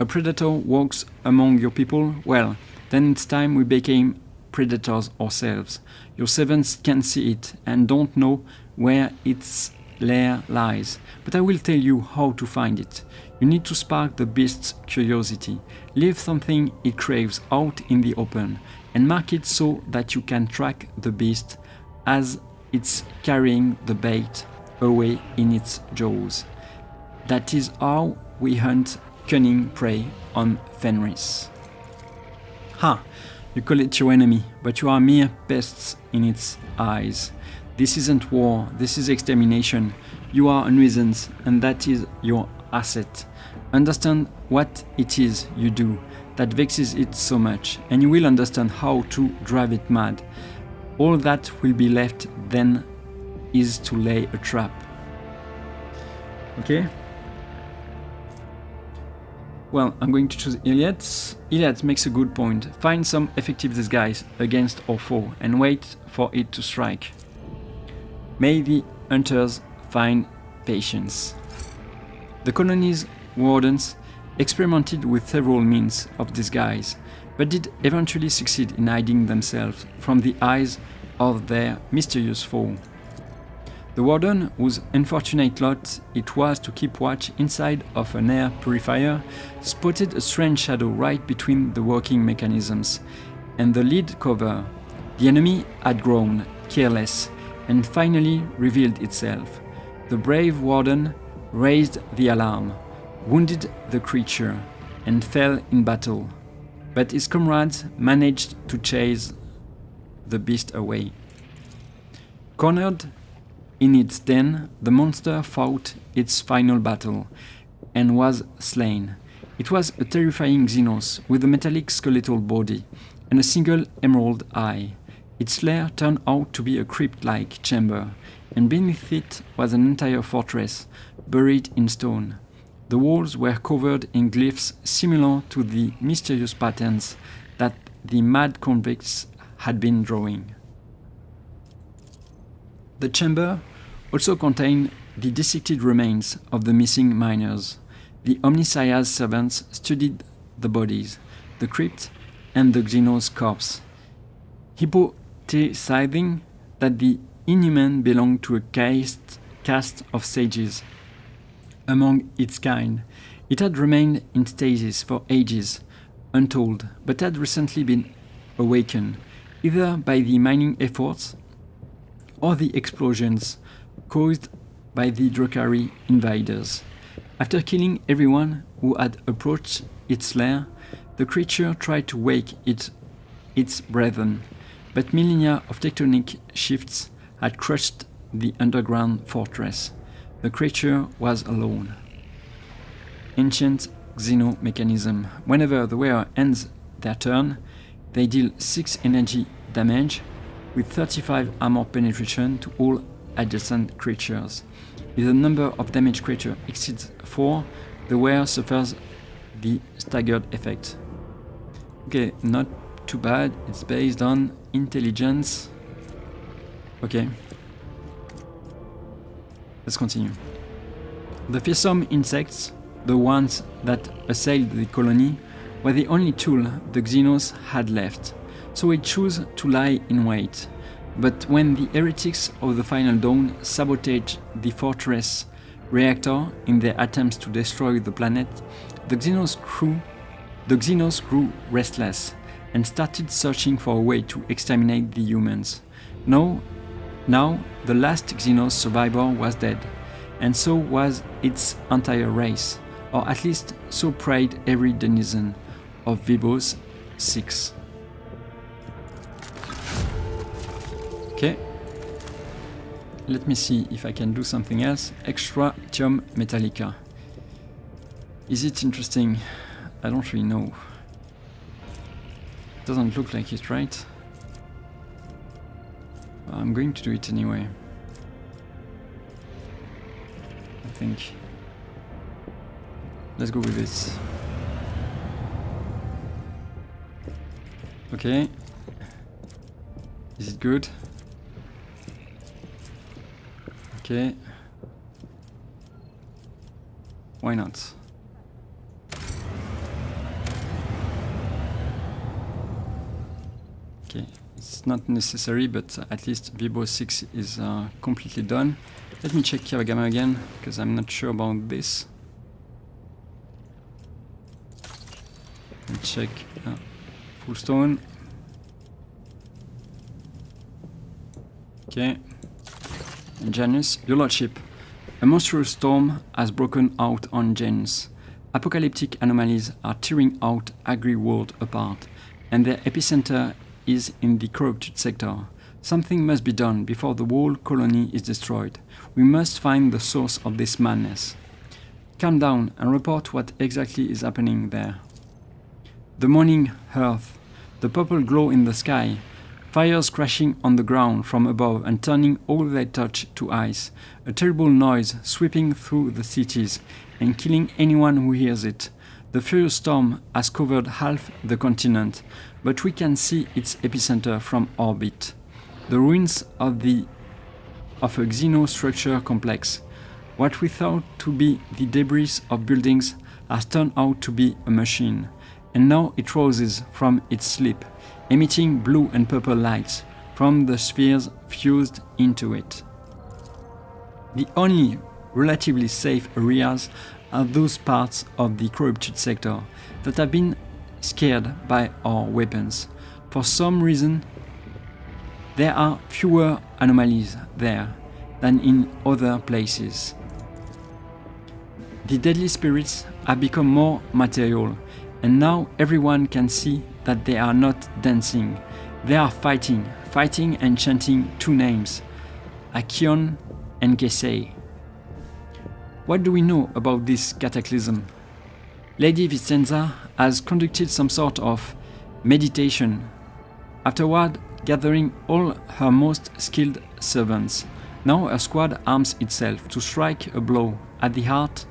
A predator walks among your people? Well, then it's time we became predators ourselves. Your sevens can see it and don't know where its lair lies, but I will tell you how to find it. You need to spark the beast's curiosity, leave something it craves out in the open, and mark it so that you can track the beast as it's carrying the bait away in its jaws. That is how we hunt cunning prey on Fenris. Ha! You call it your enemy, but you are mere pests in its eyes. This isn't war, this is extermination. You are a nuisance, and that is your asset. Understand what it is you do that vexes it so much, and you will understand how to drive it mad. All that will be left then is to lay a trap. Okay? Well, I'm going to choose Iliad. Iliad makes a good point. Find some effective disguise against our foe and wait for it to strike. May the hunters find patience. The colony's wardens experimented with several means of disguise, but did eventually succeed in hiding themselves from the eyes of their mysterious foe. The warden, whose unfortunate lot it was to keep watch inside of an air purifier, spotted a strange shadow right between the working mechanisms and the lid cover. The enemy had grown careless and finally revealed itself. The brave warden raised the alarm, wounded the creature, and fell in battle, but his comrades managed to chase the beast away. Cornered in its den, the monster fought its final battle and was slain. It was a terrifying Xenos with a metallic skeletal body and a single emerald eye. Its lair turned out to be a crypt-like chamber, and beneath it was an entire fortress buried in stone. The walls were covered in glyphs similar to the mysterious patterns that the mad convicts had been drawing. The chamber also contained the dissected remains of the missing miners. The Omniscia's servants studied the bodies, the crypt, and the Xenos corpse, hypothesizing that the inhuman belonged to a caste of sages. Among its kind, it had remained in stasis for ages, untold, but had recently been awakened, either by the mining efforts or the explosions caused by the Drukhari invaders. After killing everyone who had approached its lair, the creature tried to wake its brethren, but millennia of tectonic shifts had crushed the underground fortress. The creature was alone. Ancient Xeno mechanism. Whenever the wearer ends their turn, they deal 6 energy damage with 35 armor penetration to all adjacent creatures. If the number of damaged creatures exceeds 4, the wearer suffers the staggered effect. Okay, not too bad. It's based on intelligence. Okay. Let's continue. The fearsome insects, the ones that assailed the colony, were the only tool the Xenos had left, so it chose to lie in wait. But when the heretics of the Final Dawn sabotaged the fortress reactor in their attempts to destroy the planet, the Xenos grew restless and started searching for a way to exterminate the humans. Now the last Xenos survivor was dead, and so was its entire race, or at least so prayed every denizen of Vibos 6. Okay, let me see if I can do something else. Extratium Metallica. Is it interesting? I don't really know. Doesn't look like it, right? I'm going to do it anyway. I think. Let's go with this. Okay. Is it good? Okay. Why not? Okay, it's not necessary, but at least Vibo 6 is completely done. Let me check Kiragama again, because I'm not sure about this. Let me check full stone. Okay. And Janus, your lordship. A monstrous storm has broken out on Janus. Apocalyptic anomalies are tearing out Agri-World apart, and their epicenter is in the corrupted sector. Something must be done before the whole colony is destroyed. We must find the source of this madness. calm down and report what exactly is happening there. The morning earth, the purple glow in the sky, fires crashing on the ground from above and turning all they touch to ice, a terrible noise sweeping through the cities and killing anyone who hears it. The furious storm has covered half the continent, but we can see its epicenter from orbit. The ruins of a xenostructure complex. What we thought to be the debris of buildings has turned out to be a machine, and now it rises from its sleep, emitting blue and purple lights from the spheres fused into it. The only relatively safe areas are those parts of the corrupted sector that have been scared by our weapons. For some reason, there are fewer anomalies there than in other places. The deadly spirits have become more material, and now everyone can see that they are not dancing. They are fighting and chanting two names, Achion and Cassia. What do we know about this cataclysm? Lady Vicenza has conducted some sort of meditation, afterward gathering all her most skilled servants. Now her squad arms itself to strike a blow at the heart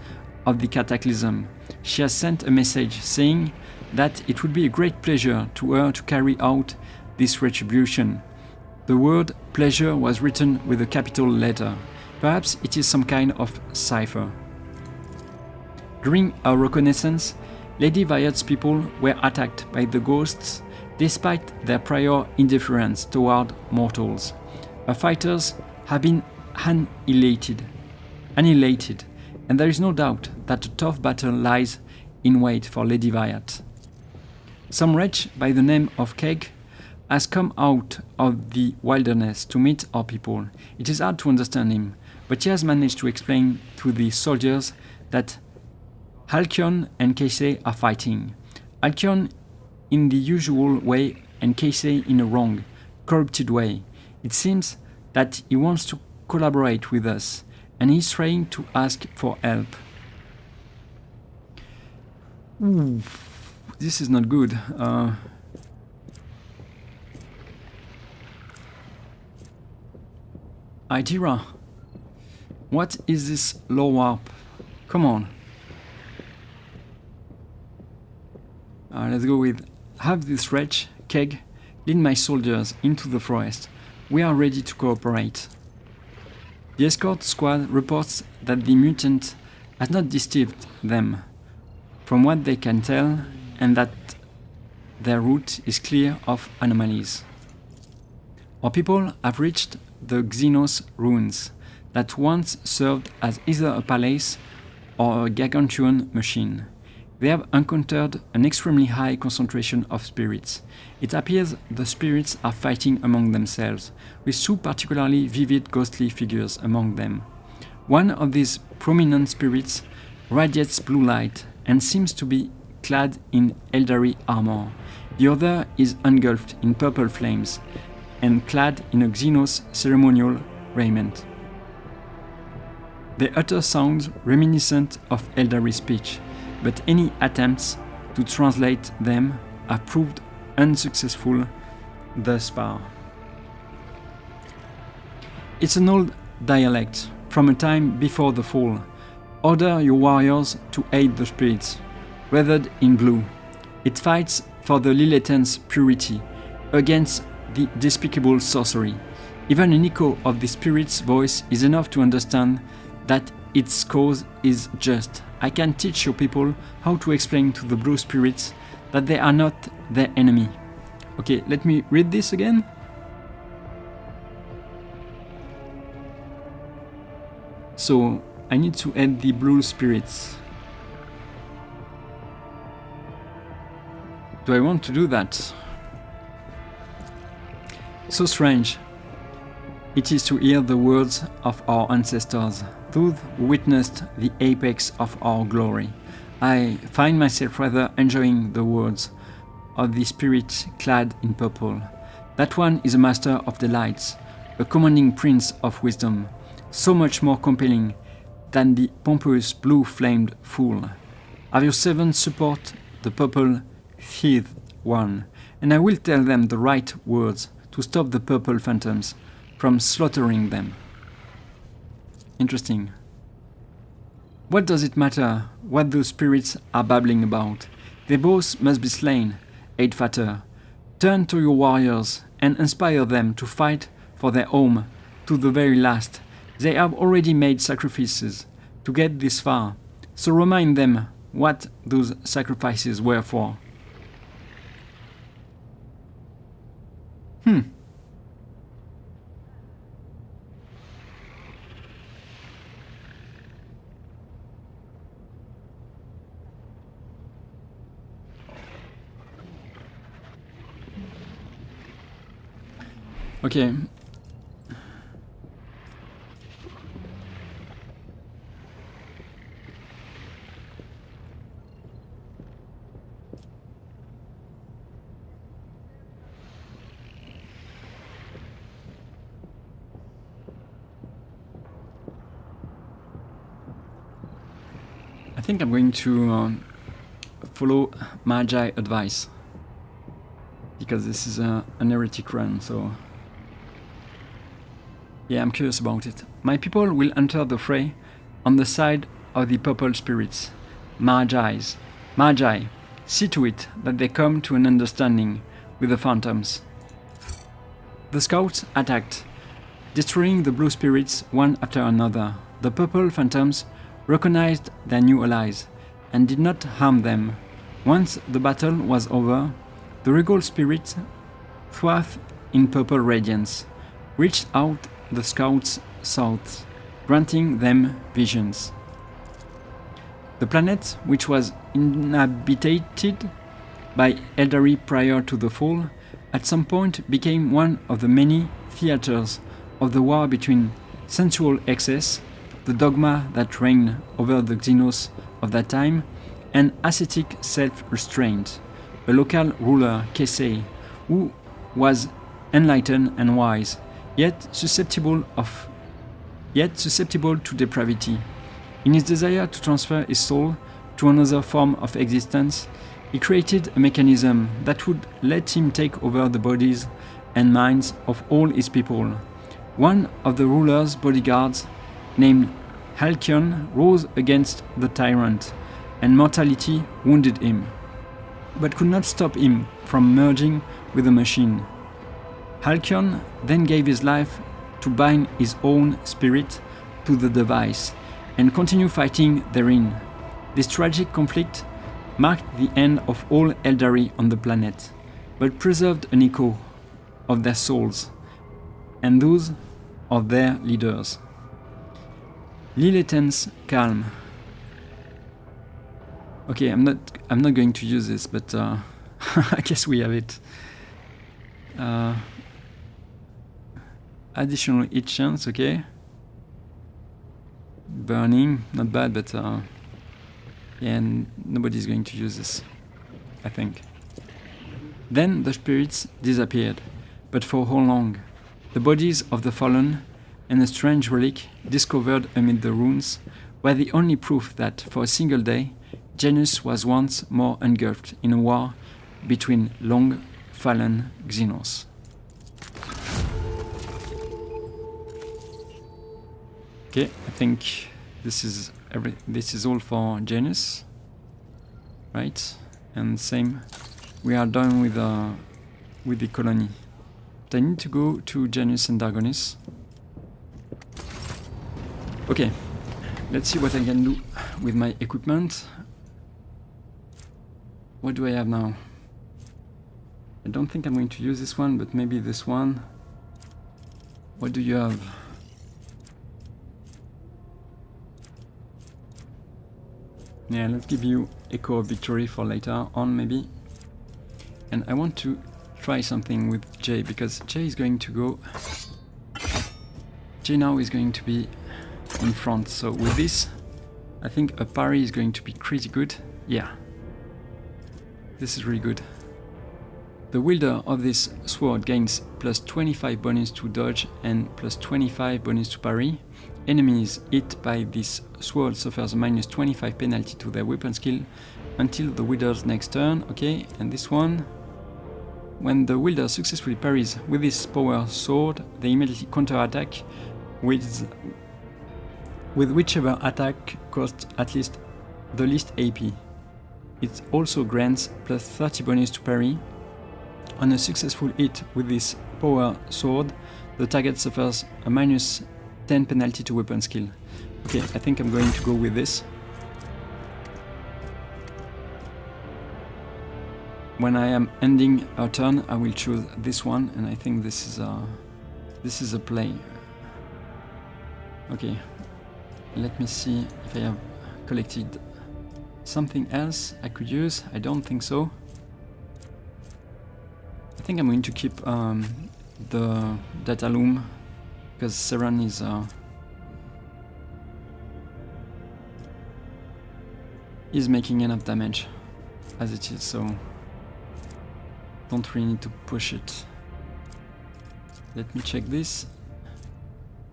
of the cataclysm. She has sent a message saying that it would be a great pleasure to her to carry out this retribution. The word pleasure was written with a capital letter. Perhaps it is some kind of cipher. During her reconnaissance, Lady Viot's people were attacked by the ghosts despite their prior indifference toward mortals. Her fighters have been annihilated, and there is no doubt that a tough battle lies in wait for Lady Viot. Some wretch by the name of Keg has come out of the wilderness to meet our people. It is hard to understand him, but he has managed to explain to the soldiers that Alchion and Cassia are fighting. Alchion in the usual way and Cassia in a wrong, corrupted way. It seems that he wants to collaborate with us, and he's trying to ask for help. Ooh, this is not good. Idira, what is this low warp? Come on. Let's go with have this wretch, Keg, lead my soldiers into the forest. We are ready to cooperate. The escort squad reports that the mutant has not deceived them, from what they can tell, and that their route is clear of anomalies. Our people have reached the Xenos ruins that once served as either a palace or a gargantuan machine. They have encountered an extremely high concentration of spirits. It appears the spirits are fighting among themselves, with two particularly vivid ghostly figures among them. One of these prominent spirits radiates blue light and seems to be clad in Eldari armor. The other is engulfed in purple flames and clad in a Xenos ceremonial raiment. They utter sounds reminiscent of Eldari speech, but any attempts to translate them have proved unsuccessful thus far. It's an old dialect from a time before the fall. Order your warriors to aid the spirits, weathered in blue. It fights for the Lilithan's purity against the despicable sorcery. Even an echo of the spirit's voice is enough to understand that its cause is just. I can teach your people how to explain to the blue spirits that they are not their enemy. Okay, let me read this again. So, I need to add the blue spirits. Do I want to do that? So strange it is to hear the words of our ancestors, those who witnessed the apex of our glory. I find myself rather enjoying the words of the spirit clad in purple. That one is a master of the lights, a commanding prince of wisdom, so much more compelling than the pompous blue-flamed fool. Have your servants support the purple-sheathed one, and I will tell them the right words to stop the purple phantoms from slaughtering them. Interesting. What does it matter what those spirits are babbling about? They both must be slain, Eidfather. Turn to your warriors and inspire them to fight for their home to the very last. They have already made sacrifices to get this far, so remind them what those sacrifices were for. Okay. I think I'm going to follow Magi advice, because this is an heretic run, so yeah, I'm curious about it. My people will enter the fray on the side of the purple spirits. Magi, see to it that they come to an understanding with the phantoms. The scouts attacked, destroying the blue spirits one after another. The purple phantoms recognized their new allies and did not harm them. Once the battle was over, the regal spirits, swathed in purple radiance, reached out the scouts south, granting them visions. The planet, which was inhabited by Eldari prior to the fall, at some point became one of the many theaters of the war between sensual excess, the dogma that reigned over the Xenos of that time, and ascetic self-restraint. A local ruler, Cassia, who was enlightened and wise, yet susceptible to depravity. In his desire to transfer his soul to another form of existence, he created a mechanism that would let him take over the bodies and minds of all his people. One of the ruler's bodyguards, named Halcyon, rose against the tyrant, and mortality wounded him, but could not stop him from merging with the machine. Halcyon then gave his life to bind his own spirit to the device and continue fighting therein. This tragic conflict marked the end of all Eldari on the planet, but preserved an echo of their souls and those of their leaders. Lilithans calm. Okay, I'm not going to use this, but I guess we have it. Additional hit chance, okay. Burning, not bad, but yeah, nobody's going to use this, I think. Then the spirits disappeared, but for how long? The bodies of the fallen and a strange relic discovered amid the ruins were the only proof that, for a single day, Janus was once more engulfed in a war between long-fallen Xenos. Okay, I think this is all for Janus, right? And same, we are done with the colony. But I need to go to Janus and Dargonis. Okay, let's see what I can do with my equipment. What do I have now? I don't think I'm going to use this one, but maybe this one. What do you have? Yeah, let's give you Echo of Victory for later on, maybe. And I want to try something with Jay, because Jay is going to go... Jay now is going to be in front, so with this, I think a parry is going to be crazy good. Yeah. This is really good. The wielder of this sword gains plus 25 bonus to dodge and plus 25 bonus to parry. Enemies hit by this sword suffers a minus 25 penalty to their weapon skill until the wielder's next turn. Okay, and this one, when the wielder successfully parries with this power sword, they immediately counterattack with whichever attack costs at least the least AP. It also grants plus 30 bonus to parry. On a successful hit with this power sword, the target suffers a minus 10 penalty to weapon skill. Okay, I think I'm going to go with this. When I am ending a turn, I will choose this one, and I think this is a play. Okay, let me see if I have collected something else I could use. I don't think so. I think I'm going to keep the data loom because Severan is making enough damage as it is, so don't really need to push it. Let me check this.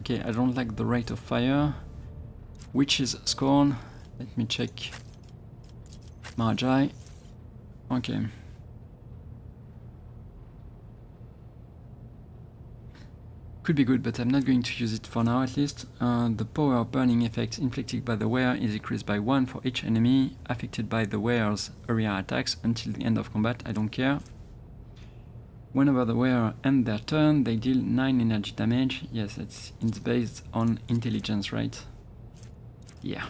Okay, I don't like the rate of fire. Witch's Scorn. Let me check. Magi. Okay. Could be good, but I'm not going to use it for now at least. The power of burning effect inflicted by the wearer is increased by 1 for each enemy affected by the wearer's area attacks until the end of combat. I don't care. Whenever the wearer ends their turn, they deal 9 energy damage. Yes, it's based on intelligence, right? Yeah.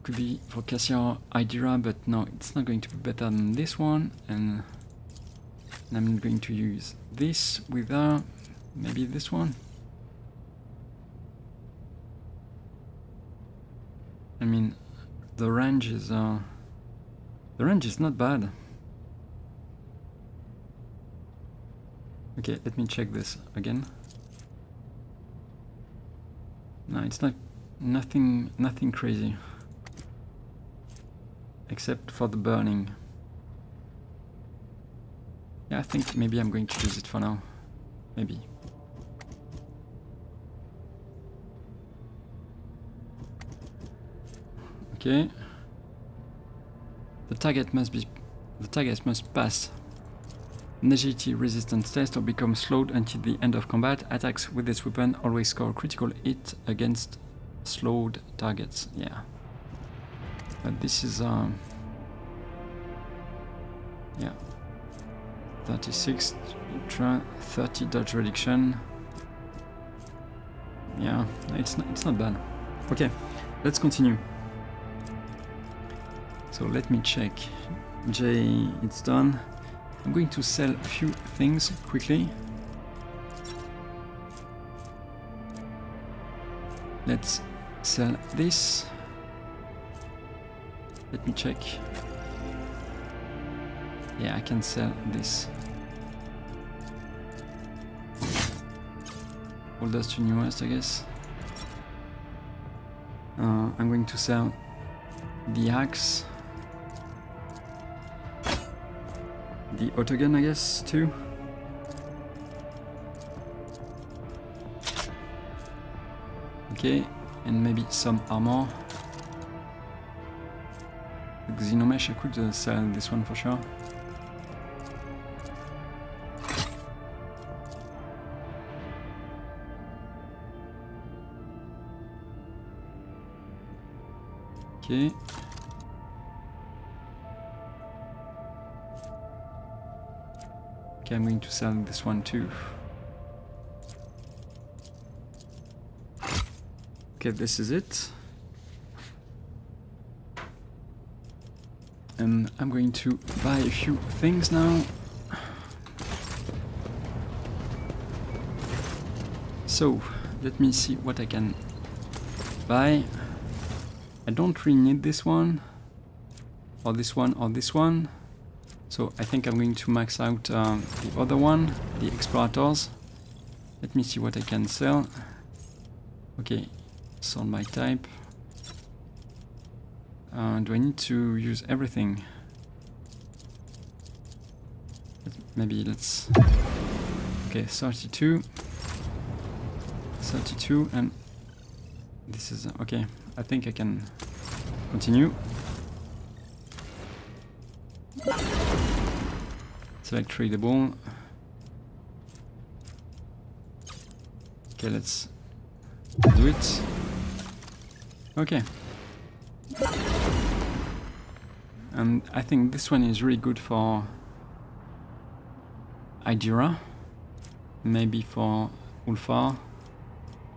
Could be for Cassia or Hydra, but no, it's not going to be better than this one. And I'm not going to use this with maybe this one. I mean, the range is not bad. Okay, let me check this again. No, it's nothing crazy, except for the burning. Yeah, I think maybe I'm going to use it for now. Maybe. Okay. The target must pass an agility resistance test or become slowed until the end of combat. Attacks with this weapon always score critical hit against slowed targets. Yeah. But this is yeah. 36 ultra, 30 dodge reduction. Yeah, it's not bad. Okay, let's continue. So let me check. J, it's done. I'm going to sell a few things quickly. Let's sell this. Let me check. Yeah, I can sell this. Oldest to newest, I guess. I'm going to sell the axe. The autogun, I guess, too. Okay, and maybe some armor. The Xenomesh, I could sell this one for sure. Okay. Okay, I'm going to sell this one too. Okay, this is it. And I'm going to buy a few things now. So, let me see what I can buy. I don't really need this one, or this one, or this one. So I think I'm going to max out the other one, the Explorators. Let me see what I can sell. Okay, sold by type. Do I need to use everything? maybe let's... Okay, 32. 32, and this is... Okay, I think I can continue. Select tradable. Okay, let's do it. Okay. And I think this one is really good for Idira, maybe for Ulfar,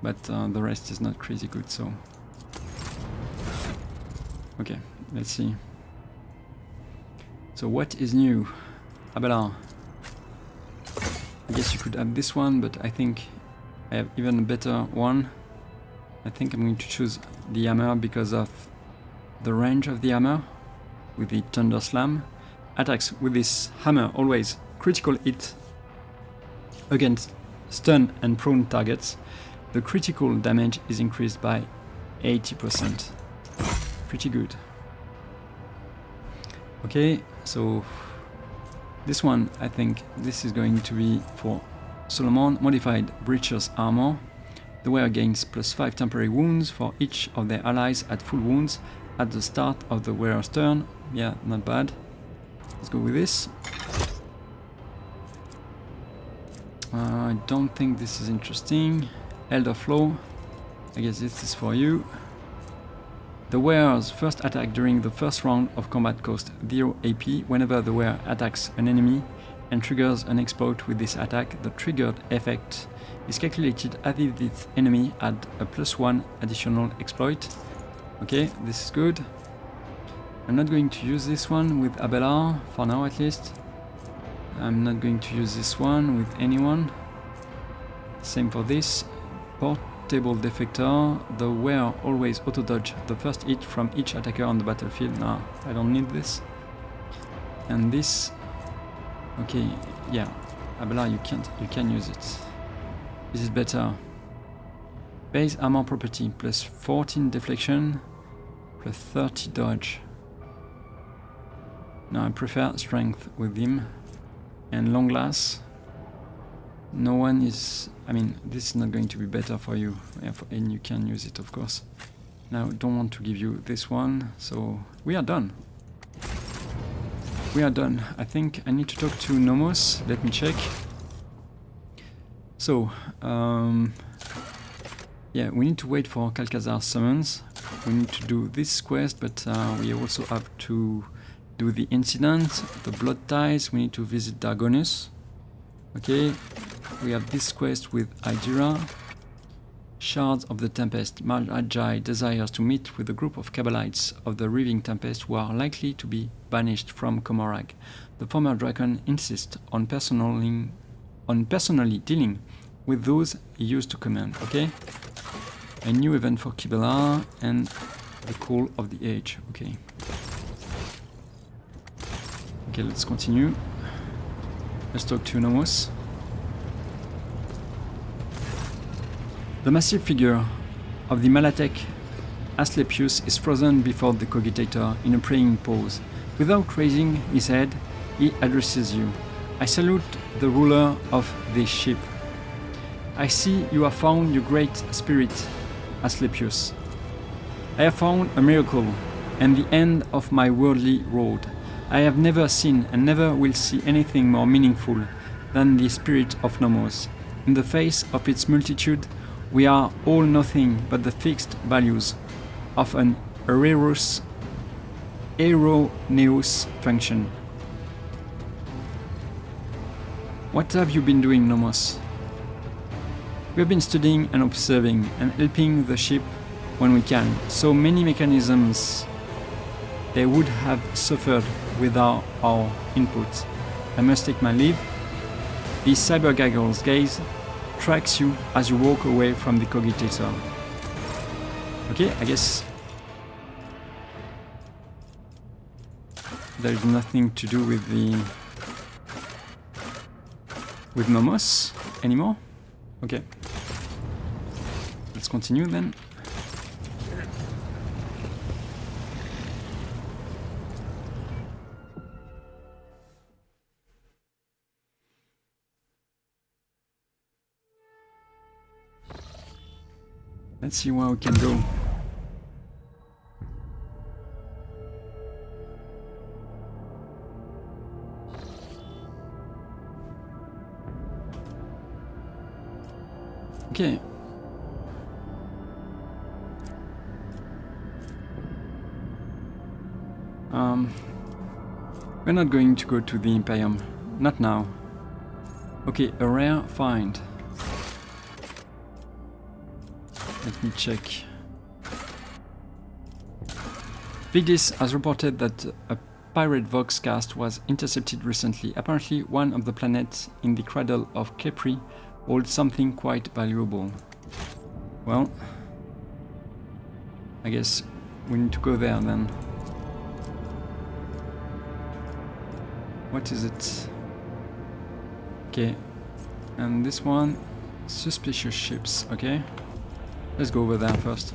but the rest is not crazy good, so... Okay, let's see. So what is new? Abelard. I guess you could have this one, but I think I have even a better one. I think I'm going to choose the hammer because of the range of the hammer with the Thunder Slam. Attacks with this hammer always critical hit against stun and prone targets. The critical damage is increased by 80%. Pretty good. Okay, so this one, I think this is going to be for Solomon. Modified Breacher's Armor. The wearer gains +5 temporary wounds for each of their allies at full wounds at the start of the wearer's turn. Yeah, not bad. Let's go with this. I don't think this is interesting. Elder Flow. I guess this is for you. The wearer's first attack during the first round of combat costs 0 AP. Whenever the wearer attacks an enemy and triggers an exploit with this attack, the triggered effect is calculated as if this enemy had a +1 additional exploit. Okay, this is good. I'm not going to use this one with Abelard, for now at least. I'm not going to use this one with anyone. Same for this. Portable Defector. The wearer always auto-dodge the first hit from each attacker on the battlefield. No, I don't need this. And this... Okay, yeah. Abelard, you can use it. This is better. Base armor property, +14 deflection, +30 dodge. No, I prefer strength with him. And long glass. No one is... I mean, this is not going to be better for you. Yeah, and you can use it, of course. Now, I don't want to give you this one, so we are done. We are done. I think I need to talk to Nomos. Let me check. So, yeah, we need to wait for Calcazar's summons. We need to do this quest, but we also have to do the incident, the blood ties. We need to visit Dargonus. Okay, we have this quest with Idira. Shards of the Tempest. Magi desires to meet with a group of Kabbalites of the Riving Tempest who are likely to be banished from Komorag. The former dragon insists on personally dealing with those he used to command. Okay, a new event for Kibela and the Call of the Age. Okay. Okay, let's continue. Let's talk to Nomos. The massive figure of the Malatek Asclepius is frozen before the cogitator in a praying pose. Without raising his head, he addresses you. I salute the ruler of this ship. I see you have found your great spirit, Asclepius. I have found a miracle and the end of my worldly road. I have never seen and never will see anything more meaningful than the spirit of Nomos. In the face of its multitude, we are all nothing but the fixed values of an erroneous function. What have you been doing, Nomos? We have been studying and observing and helping the ship when we can. So many mechanisms, they would have suffered without our input. I must take my leave. The cybergaggle's gaze tracks you as you walk away from the cogitator. Okay, I guess there's nothing to do with Nomos anymore. Okay, let's continue then. Let's see where we can go. Okay. We're not going to go to the Imperium. Not now. Okay, a rare find. Let me check. Vigdis has reported that a pirate Vox cast was intercepted recently. Apparently, one of the planets in the cradle of Kepri holds something quite valuable. Well, I guess we need to go there then. What is it? Okay, and this one, suspicious ships, okay? Let's go over there first.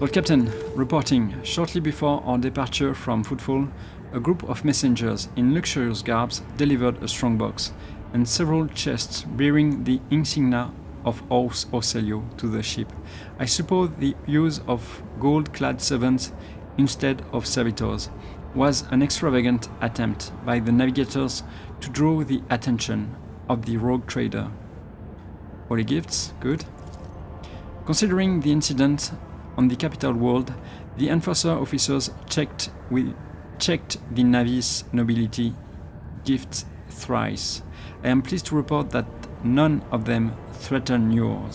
Lord Captain, reporting. Shortly before our departure from Footfall, a group of messengers in luxurious garbs delivered a strongbox and several chests bearing the insignia of House Orselio to the ship. I suppose the use of gold-clad servants instead of servitors was an extravagant attempt by the navigators to draw the attention of the rogue trader. Holy gifts, good. Considering the incident on the capital world, the enforcer officers checked the Navis nobility gifts thrice. I am pleased to report that none of them threaten your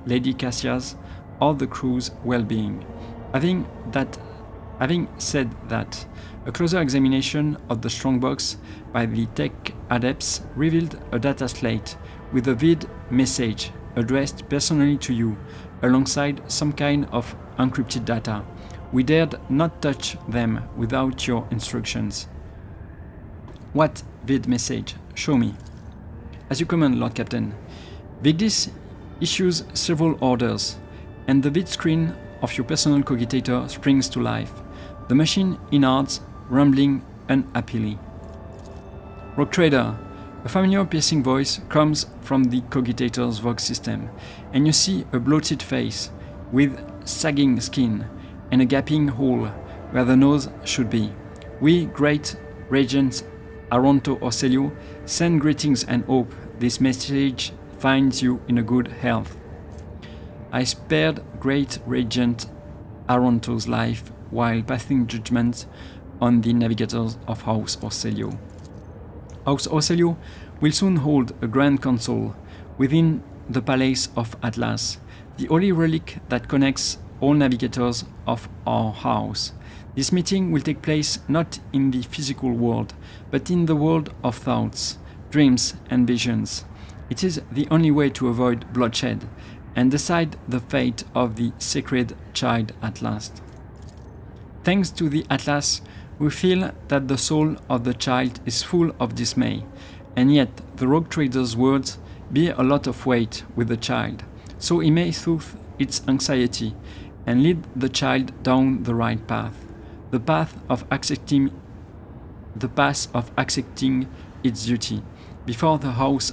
Lady Cassia's or the crew's well-being. Having said that, a closer examination of the strongbox by the tech adepts revealed a data slate with a vid message addressed personally to you, alongside some kind of encrypted data. We dared not touch them without your instructions. What vid message? Show me. As you command, Lord Captain. Vigdis issues several orders, and the vid screen of your personal cogitator springs to life. The machine innards, rumbling unhappily. Rogue Trader, a familiar piercing voice comes from the cogitator's Vox system, and you see a bloated face with sagging skin and a gaping hole where the nose should be. We, great regents Aronto Orselio, send greetings and hope this message finds you in a good health. I spared great regent Aronto's life while passing judgment on the navigators of House Orselio. House Orselio will soon hold a grand council within the Palace of Atlas, the holy relic that connects all navigators of our house. This meeting will take place not in the physical world, but in the world of thoughts, dreams and visions. It is the only way to avoid bloodshed and decide the fate of the sacred child at last. Thanks to the Atlas, we feel that the soul of the child is full of dismay, and yet the rogue trader's words bear a lot of weight with the child, so he may soothe its anxiety and lead the child down the right path, the path of accepting its duty before the house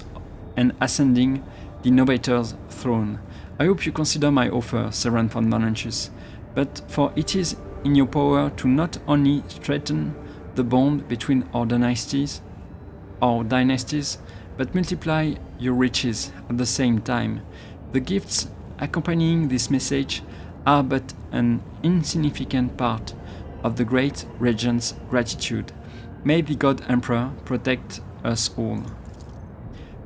and ascending the novator's throne. I hope you consider my offer, Severan von Manenchus, but for it is in your power to not only strengthen the bond between our dynasties, but multiply your riches at the same time. The gifts accompanying this message are but an insignificant part of the great regent's gratitude. May the God Emperor protect us all.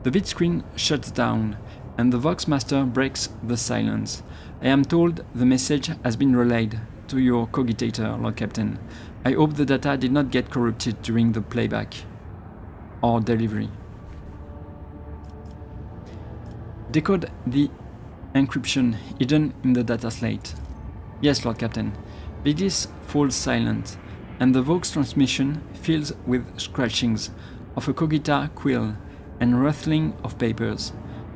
The vid screen shuts down, and the Vox Master breaks the silence. I am told the message has been relayed to your cogitator, Lord Captain. I hope the data did not get corrupted during the playback or delivery. Decode the encryption hidden in the data slate. Yes, Lord Captain. Vigdis falls silent, and the Vox transmission fills with scratchings of a cogita quill and rattling of papers.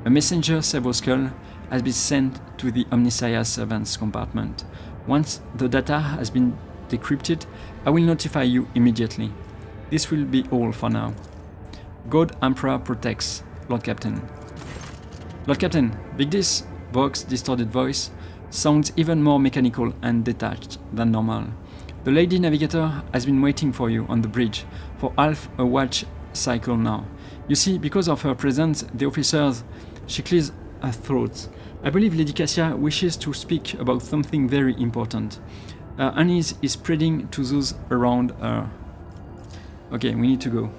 A messenger servo-skull has been sent to the Omnissiah servants compartment. Once the data has been decrypted, I will notify you immediately. This will be all for now. God Emperor protects, Lord Captain. Lord Captain, Big Dis, Vox distorted voice, sounds even more mechanical and detached than normal. The Lady Navigator has been waiting for you on the bridge for half a watch cycle now. You see, because of her presence, the officers, she clears her throat. I believe Lady Cassia wishes to speak about something very important. Her unease is spreading to those around her. Okay, we need to go.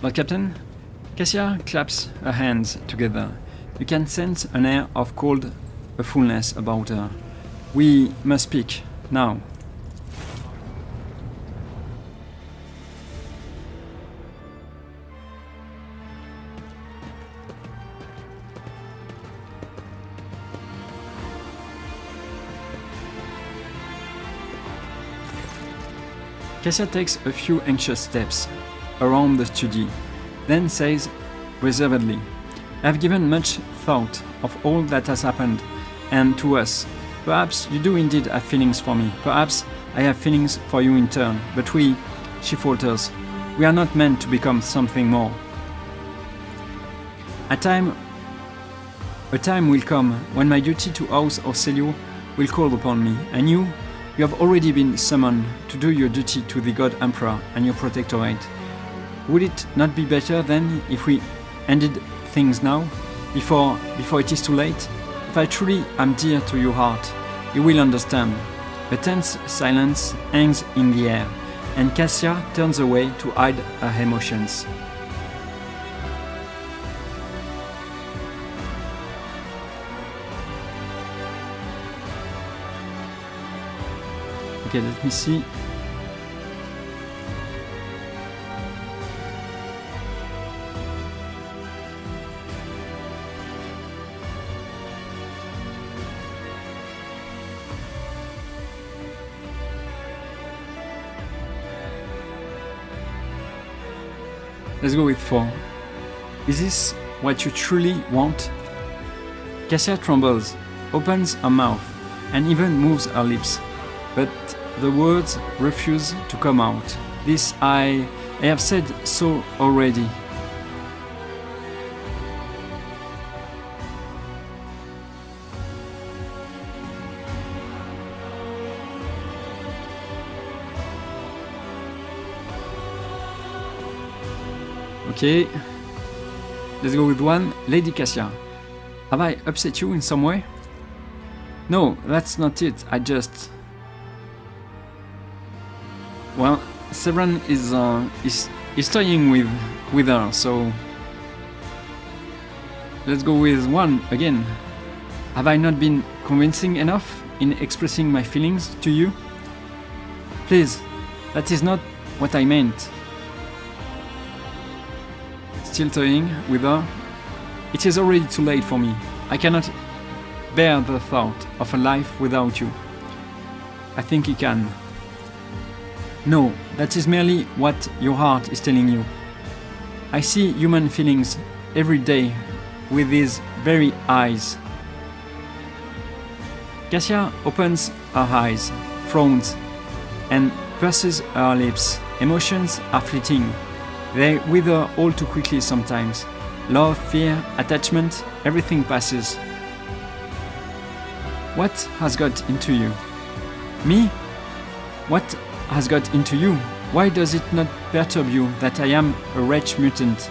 Lord Captain, Cassia claps her hands together. You can sense an air of cold fullness about her. We must speak, now. Cassia takes a few anxious steps around the study, then says reservedly, I have given much thought of all that has happened, and to us. Perhaps you do indeed have feelings for me, perhaps I have feelings for you in turn, but she falters, we are not meant to become something more. A time will come when my duty to house or sell you will call upon me, and you have already been summoned to do your duty to the God Emperor and your protectorate. Would it not be better then if we ended things now, before it is too late? If I truly am dear to your heart, you will understand. A tense silence hangs in the air, and Cassia turns away to hide her emotions. Okay, let me see. Let's go with 4. Is this what you truly want? Cassia trembles, opens her mouth, and even moves her lips, but the words refuse to come out. This I have said so already. Okay, let's go with 1. Lady Cassia, have I upset you in some way? No, that's not it, I just... Well, Severan is toying with her, so... Let's go with 1 again. Have I not been convincing enough in expressing my feelings to you? Please, that is not what I meant. Still toying with her. It is already too late for me. I cannot bear the thought of a life without you. I think he can. No, that is merely what your heart is telling you. I see human feelings every day with these very eyes. Cassia opens her eyes, frowns, and purses her lips. Emotions are fleeting. They wither all too quickly sometimes. Love, fear, attachment, everything passes. What has got into you? Me? What has got into you? Why does it not perturb you that I am a wretched mutant?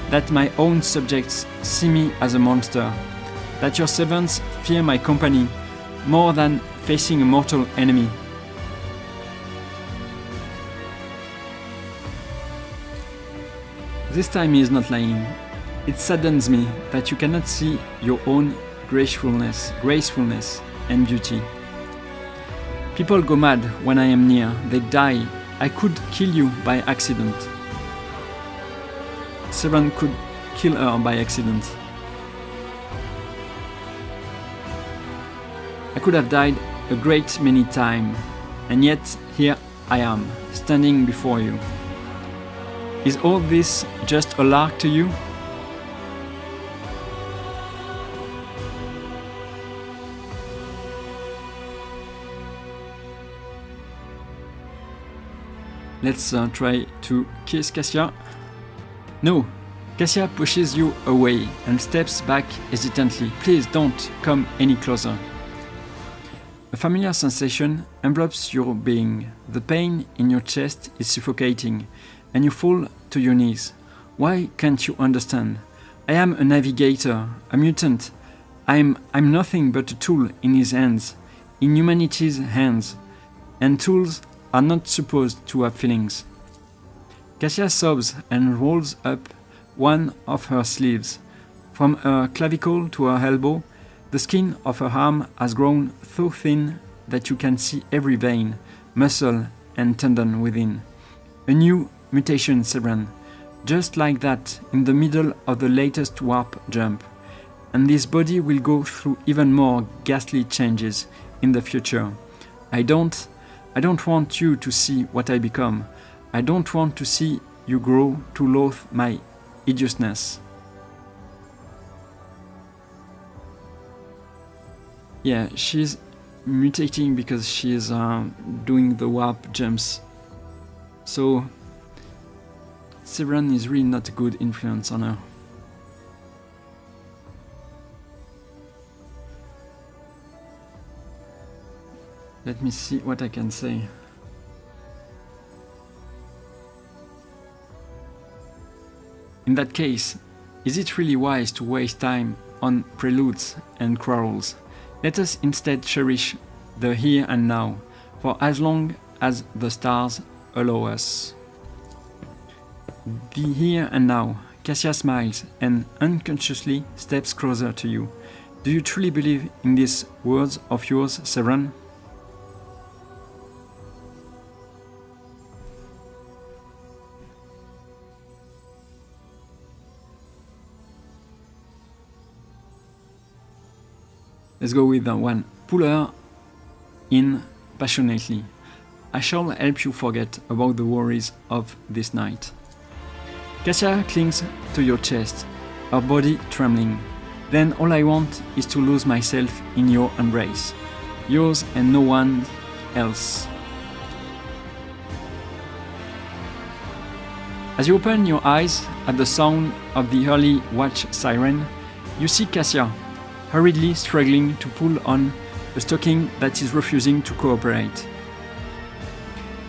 That my own subjects see me as a monster? That your servants fear my company more than facing a mortal enemy? This time he is not lying. It saddens me that you cannot see your own gracefulness and beauty. People go mad when I am near, they die. I could kill you by accident. Severan could kill her by accident. I could have died a great many times. And yet here I am, standing before you. Is all this just a lark to you? Let's try to kiss Cassia. No! Cassia pushes you away and steps back hesitantly. Please don't come any closer. A familiar sensation envelops your being. The pain in your chest is suffocating, and you fall to your knees. Why can't you understand? I am a navigator, a mutant. I'm nothing but a tool in his hands, in humanity's hands, and tools are not supposed to have feelings. Cassia sobs and rolls up one of her sleeves. From her clavicle to her elbow, the skin of her arm has grown so thin that you can see every vein, muscle and tendon within. A new mutation, Severan. Just like that, in the middle of the latest warp jump. And this body will go through even more ghastly changes in the future. I don't want you to see what I become. I don't want to see you grow to loathe my hideousness. Yeah, she's mutating because she's doing the warp jumps. So Severan is really not a good influence on her. Let me see what I can say. In that case, is it really wise to waste time on preludes and quarrels? Let us instead cherish the here and now, for as long as the stars allow us. The here and now. Cassia smiles and unconsciously steps closer to you. Do you truly believe in these words of yours, Severan? Let's go with that one. Pull her in passionately. I shall help you forget about the worries of this night. Cassia clings to your chest, her body trembling. Then all I want is to lose myself in your embrace. Yours and no one else. As you open your eyes at the sound of the early watch siren, you see Cassia hurriedly struggling to pull on a stocking that is refusing to cooperate.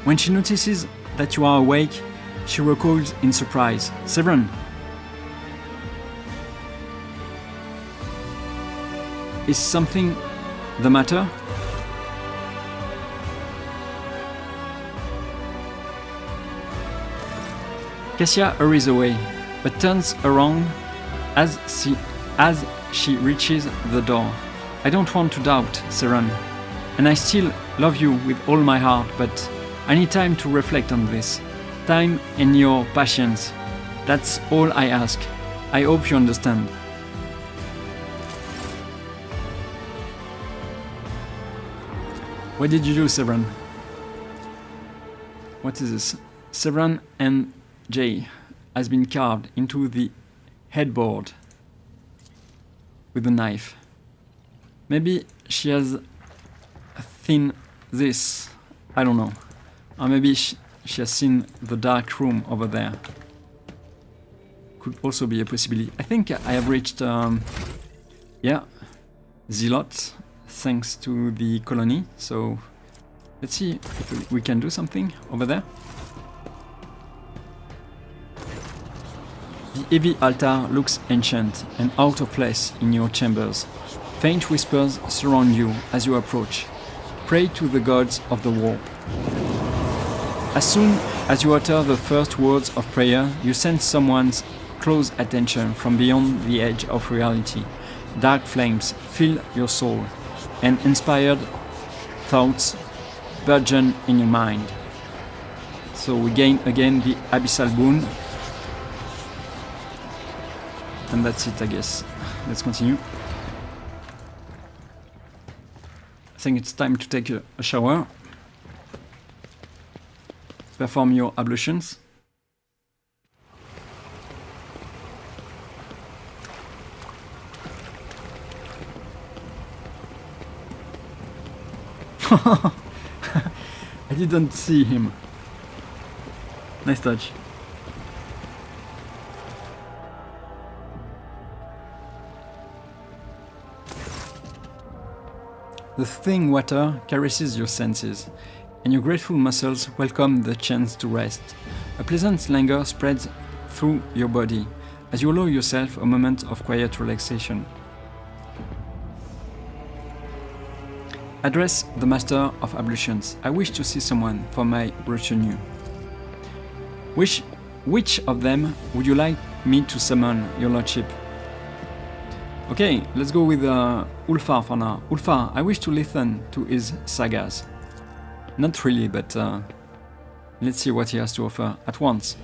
When she notices that you are awake, she recoils in surprise. Severan! Is something the matter? Cassia hurries away, but turns around as she reaches the door. I don't want to doubt, Severan, and I still love you with all my heart, but I need time to reflect on this. Time and your patience. That's all I ask. I hope you understand. What did you do, Severan? What is this? Severan and J has been carved into the headboard with a knife. Maybe she has seen this. I don't know. Or maybe she has seen the dark room over there. Could also be a possibility. I think I have reached, Zealot, thanks to the colony. So let's see if we can do something over there. The heavy altar looks ancient and out of place in your chambers. Faint whispers surround you as you approach. Pray to the gods of the warp. As soon as you utter the first words of prayer, you sense someone's close attention from beyond the edge of reality. Dark flames fill your soul, and inspired thoughts burgeon in your mind. So we gain again the abyssal boon. And that's it, I guess. Let's continue. I think it's time to take a shower. perform your ablutions. I didn't see him. Nice touch. The thin water caresses your senses, and your grateful muscles welcome the chance to rest. A pleasant languor spreads through your body as you allow yourself a moment of quiet relaxation. Address the Master of Ablutions. I wish to see someone for my retinue. Which of them would you like me to summon, your lordship? Okay, let's go with Ulfar for now. Ulfar, I wish to listen to his sagas. Not really, but let's see what he has to offer at once.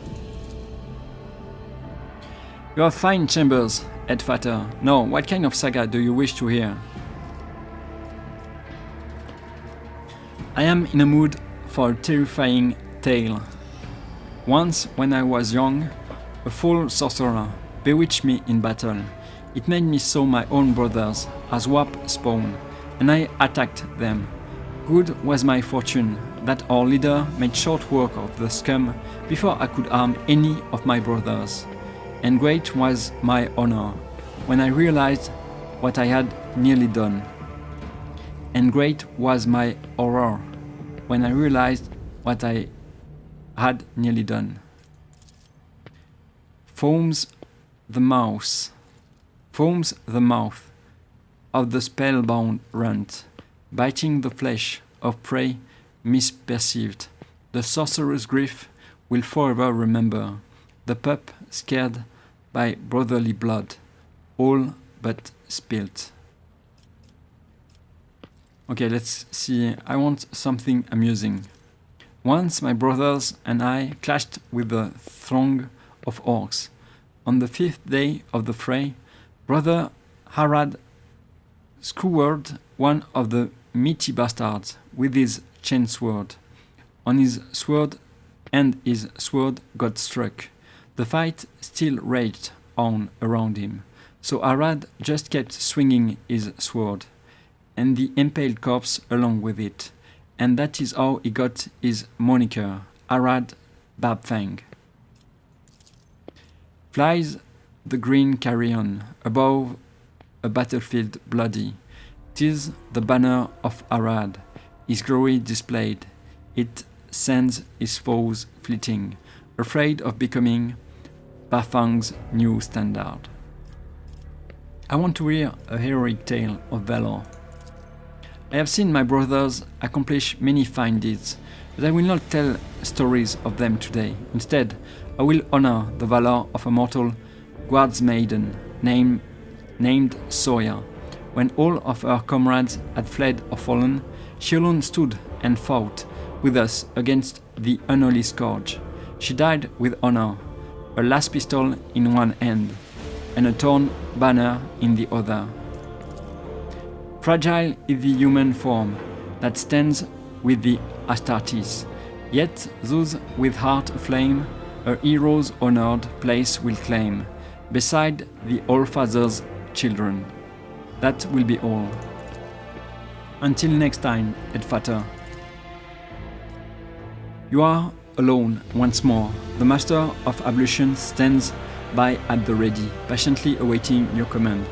You have fine chambers, Headfater. Now, what kind of saga do you wish to hear? I am in a mood for a terrifying tale. Once, when I was young, a foul sorcerer bewitched me in battle. It made me sow my own brothers as warp spawn, and I attacked them. Good was my fortune that our leader made short work of the scum before I could harm any of my brothers. And great was my honor when I realized what I had nearly done. And great was my horror when I realized what I had nearly done. Foams the mouth of the spellbound runt, biting the flesh of prey misperceived. The sorcerer's grief will forever remember the pup scared by brotherly blood, all but spilt. Okay, let's see. I want something amusing. Once my brothers and I clashed with a throng of orcs. On the 5th day of the fray, Brother Harad skewered one of the meaty bastards with his chainsword. On his sword, and his sword got struck. The fight still raged on around him, so Harad just kept swinging his sword, and the impaled corpse along with it, and that is how he got his moniker, Harad Babfang. Flies the green carrion above a battlefield bloody. 'Tis the banner of Harad, his glory displayed. It sends his foes fleeting, afraid of becoming Bafang's new standard. I want to hear a heroic tale of valor. I have seen my brothers accomplish many fine deeds, but I will not tell stories of them today. Instead, I will honor the valor of a mortal guards maiden named Soya. When all of her comrades had fled or fallen, she alone stood and fought with us against the unholy scourge. She died with honor, a last pistol in one hand, and a torn banner in the other. Fragile is the human form that stands with the Astartes, yet those with heart aflame a hero's honored place will claim, beside the All-Father's children. That will be all. Until next time, Headfater. You are alone once more. The Master of Ablution stands by at the ready, patiently awaiting your command.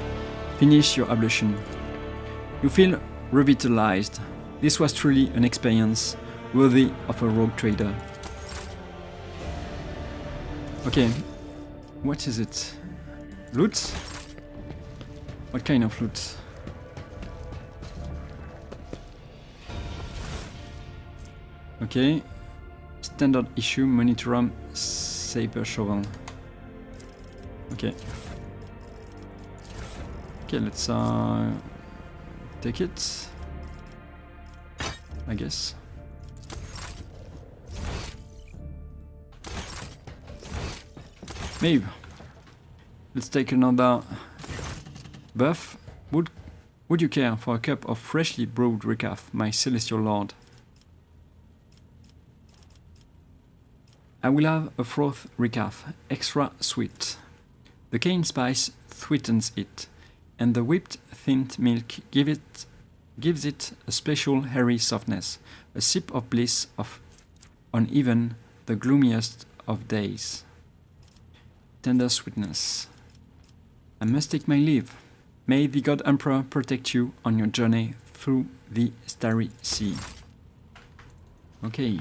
Finish your ablution. You feel revitalized. This was truly an experience worthy of a rogue trader. Okay, what is it? Loot? What kind of loot? Okay, standard issue monitorum saber shovel. Okay. Okay, let's take it, I guess. Maybe. Let's take another buff. Would you care for a cup of freshly brewed recaf, my celestial lord? I will have a froth recaf, extra sweet. The cane spice sweetens it, and the whipped thin milk gives it a special hairy softness, a sip of bliss on even the gloomiest of days. Tender sweetness. I must take my leave. May the God Emperor protect you on your journey through the starry sea. Okay.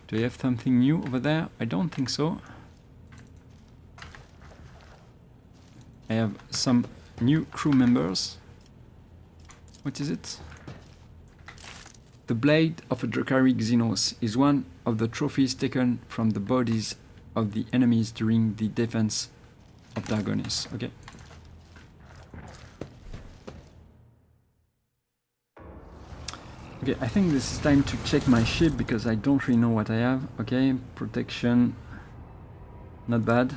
Do you have something new over there? I don't think so. I have some new crew members. What is it? The blade of a Dracaric Xenos is one of the trophies taken from the bodies of the enemies during the defense of Dargonis. Okay. Okay, I think this is time to check my ship because I don't really know what I have. Okay, protection, not bad.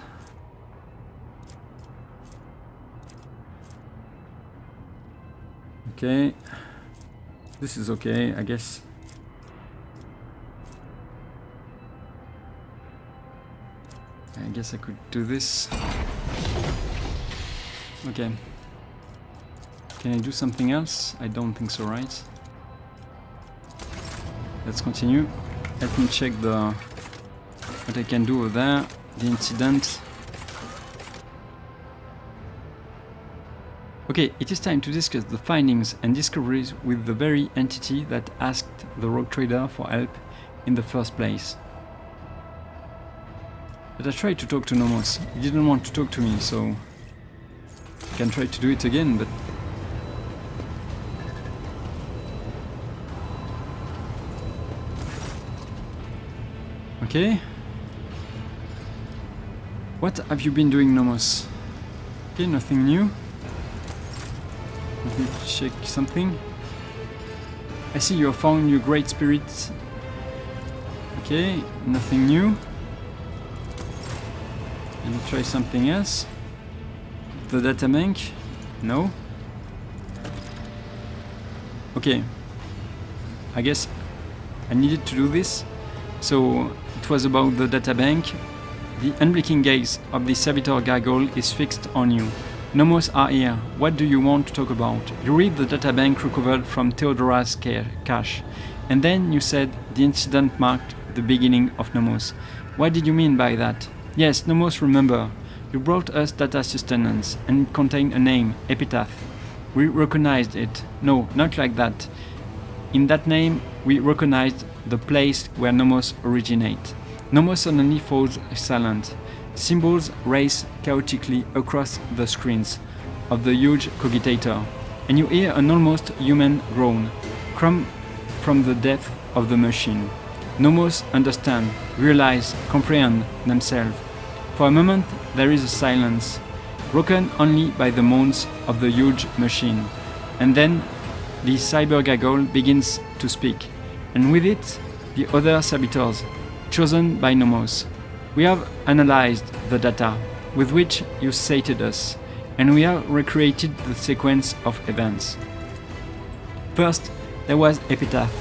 Okay, this is okay, I guess. I guess I could do this. Okay. Can I do something else? I don't think so, right? Let's continue. Let me check what I can do over there. The incident. Okay, it is time to discuss the findings and discoveries with the very entity that asked the rogue trader for help in the first place. But I tried to talk to Nomos. He didn't want to talk to me, so I can try to do it again, but okay. What have you been doing, Nomos? Okay, nothing new. Let me check something. I see you have found your great spirit. Okay, nothing new. Let me try something else. The data bank? No. Okay. I guess I needed to do this. So it was about the data bank. The unblinking gaze of the servitor gargoyle is fixed on you. Nomos are here. What do you want to talk about? You read the data bank recovered from Theodora's cache, and then you said the incident marked the beginning of Nomos. What did you mean by that? Yes, Nomos, remember. You brought us data sustenance, and it contained a name, Epitaph. We recognized it. No, not like that. In that name, we recognized the place where Nomos originate. Nomos suddenly falls silent. Symbols race chaotically across the screens of the huge cogitator, and you hear an almost human groan come from the depth of the machine. Nomos understand, realize, comprehend themselves. For a moment there is a silence, broken only by the moans of the huge machine, and then the cyber gargoyle begins to speak, and with it the other servitors, chosen by Nomos. We have analyzed the data with which you sated us, and we have recreated the sequence of events. First, there was Epitaph.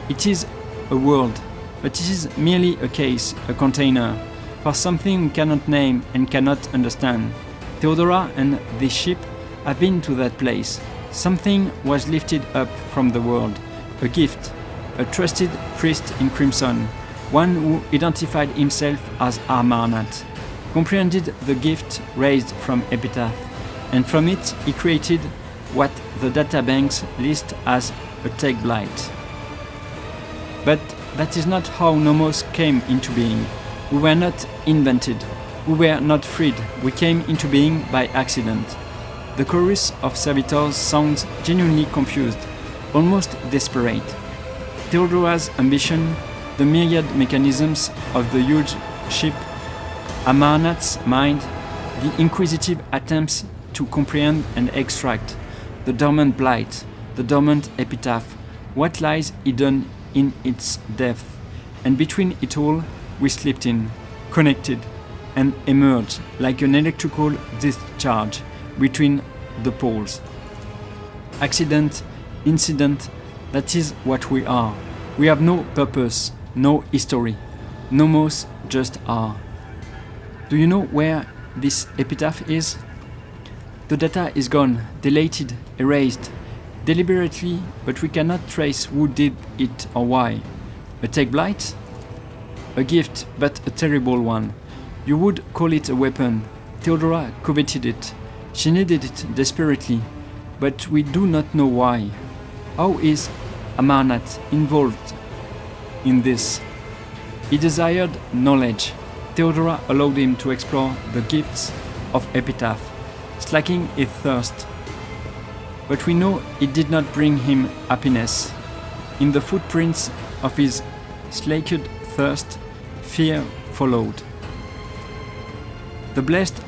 It is a world, but it is merely a case, a container, for something we cannot name and cannot understand. Theodora and the ship have been to that place. Something was lifted up from the world, a gift, a trusted priest in crimson, one who identified himself as Amarnat, comprehended the gift raised from Epitaph, and from it he created what the databanks list as a take blight. But that is not how Nomos came into being. We were not invented. We were not freed. We came into being by accident. The chorus of servitors sounds genuinely confused, almost desperate. Theodora's ambition, the myriad mechanisms of the huge ship, Amarnat's mind, the inquisitive attempts to comprehend and extract, the dormant blight, the dormant epitaph, what lies hidden in its depth, and between it all we slipped in, connected, and emerged like an electrical discharge between the poles. Accident, incident, that is what we are. We have no purpose, no history. Nomos just are. Do you know where this epitaph is? The data is gone, deleted, erased, deliberately, but we cannot trace who did it or why. A take blight? A gift, but a terrible one. You would call it a weapon. Theodora coveted it. She needed it desperately, but we do not know why. How is Amarnath involved in this? He desired knowledge. Theodora allowed him to explore the gifts of epitaph, slacking his thirst. But we know it did not bring him happiness. In the footprints of his slaked thirst, fear followed. The blessed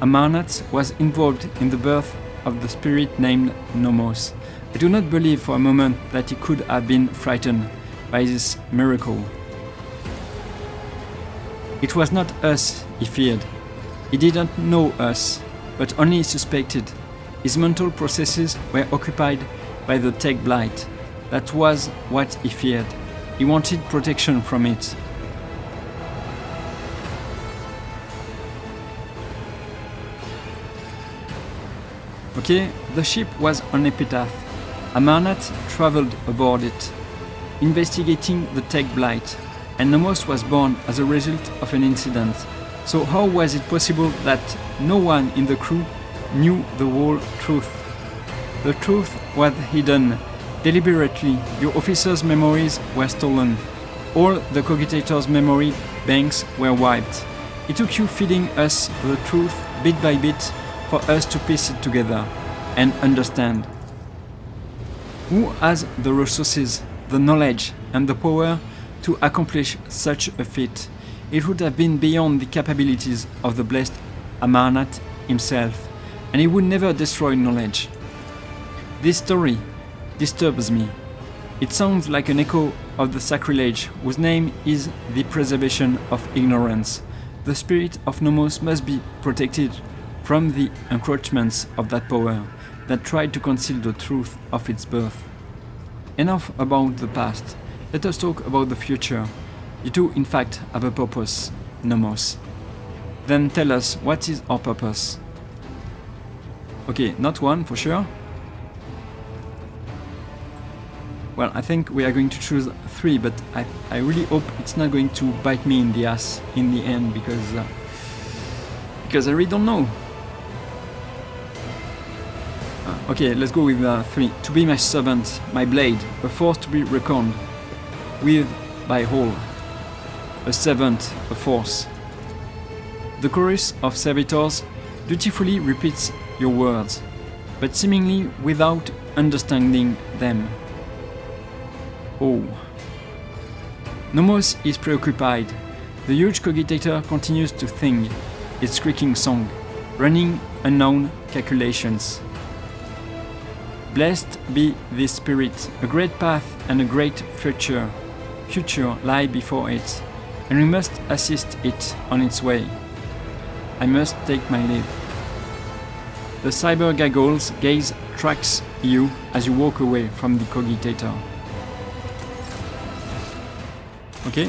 Amarnath was involved in the birth of the spirit named Nomos. I do not believe for a moment that he could have been frightened by this miracle. It was not us he feared. He did not know us, but only suspected. His mental processes were occupied by the Tech Blight. That was what he feared. He wanted protection from it. Okay, the ship was on Epitaph. Amarnath traveled aboard it, investigating the Tech Blight, and Nomos was born as a result of an incident. So how was it possible that no one in the crew knew the whole truth? The truth was hidden. Deliberately, your officers' memories were stolen. All the cogitators' memory banks were wiped. It took you feeding us the truth bit by bit for us to piece it together and understand. Who has the resources, the knowledge, and the power to accomplish such a feat? It would have been beyond the capabilities of the blessed Amarnath himself, and he would never destroy knowledge. This story disturbs me. It sounds like an echo of the sacrilege whose name is the preservation of ignorance. The spirit of Nomos must be protected from the encroachments of that power that tried to conceal the truth of its birth. Enough about the past. Let us talk about the future. You two, in fact, have a purpose, Nomos. Then tell us, what is our purpose? Okay, not one, for sure. Well, I think we are going to choose 3, but I really hope it's not going to bite me in the ass in the end, because I really don't know. Okay, let's go with 3. To be my servant, my blade, a force to be reckoned with by all. A servant, a force. The chorus of servitors dutifully repeats your words, but seemingly without understanding them. Oh. Nomos is preoccupied. The huge cogitator continues to sing its creaking song, running unknown calculations. Blessed be this spirit, a great path and a great future lie before it, and we must assist it on its way. I must take my leave. The cyber gaggles gaze tracks you as you walk away from the cogitator. Okay,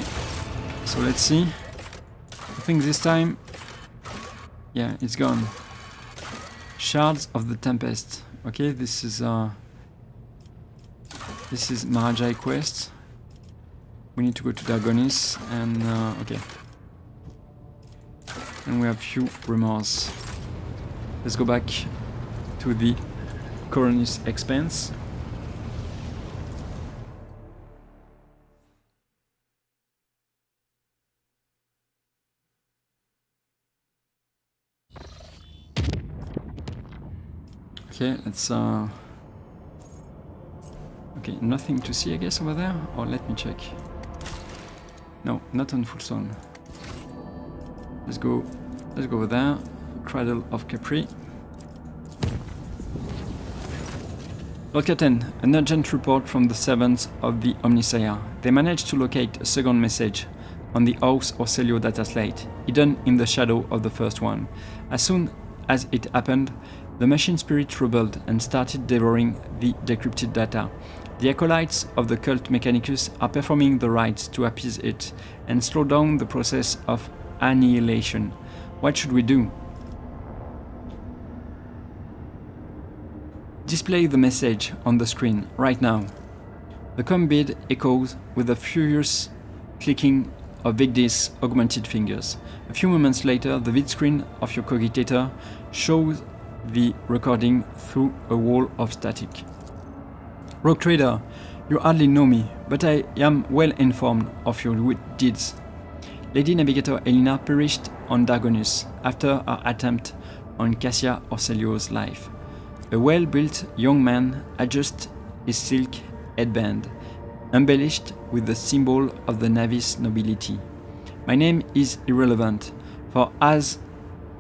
so let's see. I think this time, yeah, it's gone. Shards of the Tempest. Okay, this is Mahajai quest. We need to go to Dargonis and okay. And we have few remorse. Let's go back to the Coronis Expanse. Okay, let's okay, nothing to see I guess over there, or let me check. No, not on Fullstone. Let's go over there. Cradle of Capri. Lord Captain, an urgent report from the servants of the Omnisaia. They managed to locate a second message on the House Orcelio data slate, hidden in the shadow of the first one. As soon as it happened, the machine spirit rebelled and started devouring the decrypted data. The acolytes of the cult Mechanicus are performing the rites to appease it and slow down the process of annihilation. What should we do? Display the message on the screen right now. The com bid echoes with a furious clicking of Vigdis' augmented fingers. A few moments later, the vid screen of your cogitator shows the recording through a wall of static. Rogue Trader, you hardly know me, but I am well informed of your deeds. Lady Navigator Elena perished on Dargonus after her attempt on Cassia Orselio's life. A well-built young man adjusts his silk headband, embellished with the symbol of the Navis nobility. My name is irrelevant, for as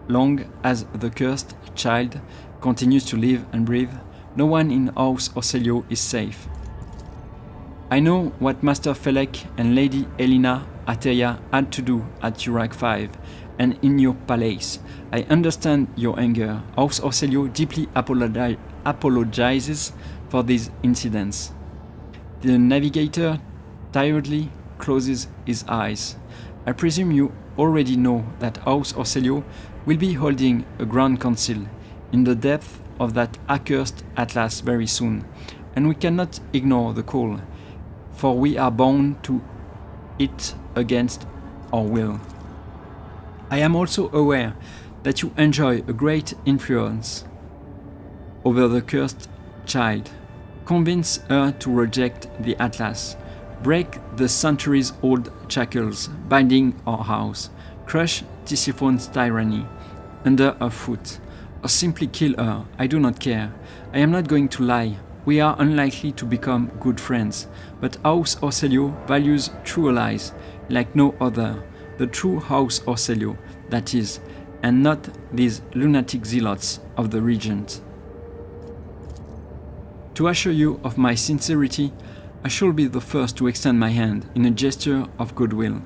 long as the cursed child continues to live and breathe, no one in House Orselio is safe. I know what Master Felek and Lady Elena Ateya had to do at Urak 5 and in your palace. I understand your anger. House Orselio deeply apologizes for these incidents. The navigator tiredly closes his eyes. I presume you already know that House Orselio will be holding a grand council in the depth of that accursed atlas very soon, and we cannot ignore the call, for we are bound to it against our will. I am also aware that you enjoy a great influence over the cursed child. Convince her to reject the atlas, break the centuries-old shackles binding our house, crush Tisiphone's tyranny under her foot, or simply kill her. I do not care. I am not going to lie. We are unlikely to become good friends, but House Orselio values true allies like no other. The true House Orselio, that is, and not these lunatic zealots of the Regent. To assure you of my sincerity, I shall be the first to extend my hand in a gesture of goodwill,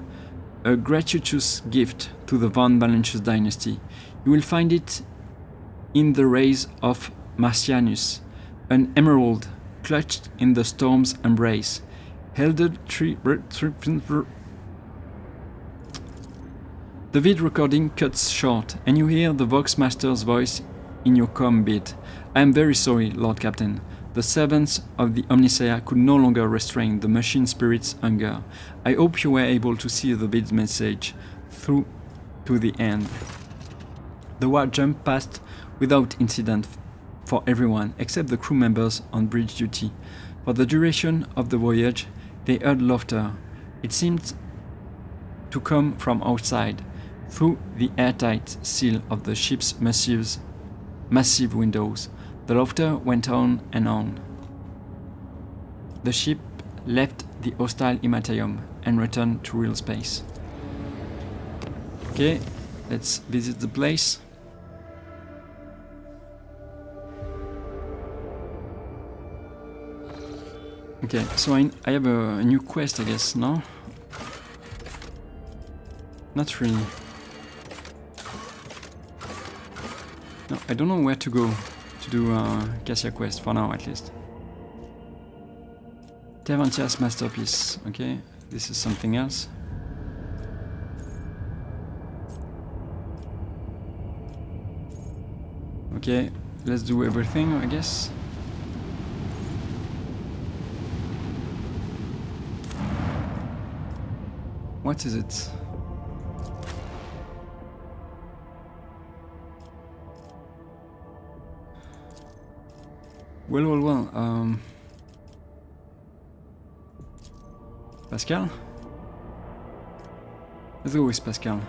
a gratuitous gift to the von Valentius dynasty. You will find it in the rays of Marcianus, an emerald clutched in the storm's embrace. The vid recording cuts short, and you hear the Vox Master's voice in your com bid. I am very sorry, Lord Captain. The servants of the Omnisaia could no longer restrain the machine spirit's hunger. I hope you were able to see the vid's message through to the end. The war jump passed without incident for everyone except the crew members on bridge duty. For the duration of the voyage, they heard laughter. It seemed to come from outside, through the airtight seal of the ship's massive windows. The laughter went on and on. The ship left the hostile Imatium and returned to real space. Okay, let's visit the place. Okay, so I have a new quest, I guess, no? Not really. No, I don't know where to go to do Cassia quest, for now at least. Tevantia's masterpiece, okay, this is something else. Okay, let's do everything, I guess. What is it? Well. Pascal? Let's go with Pascal.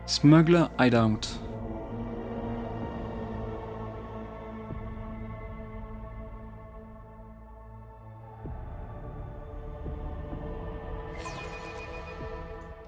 Smuggler hideout.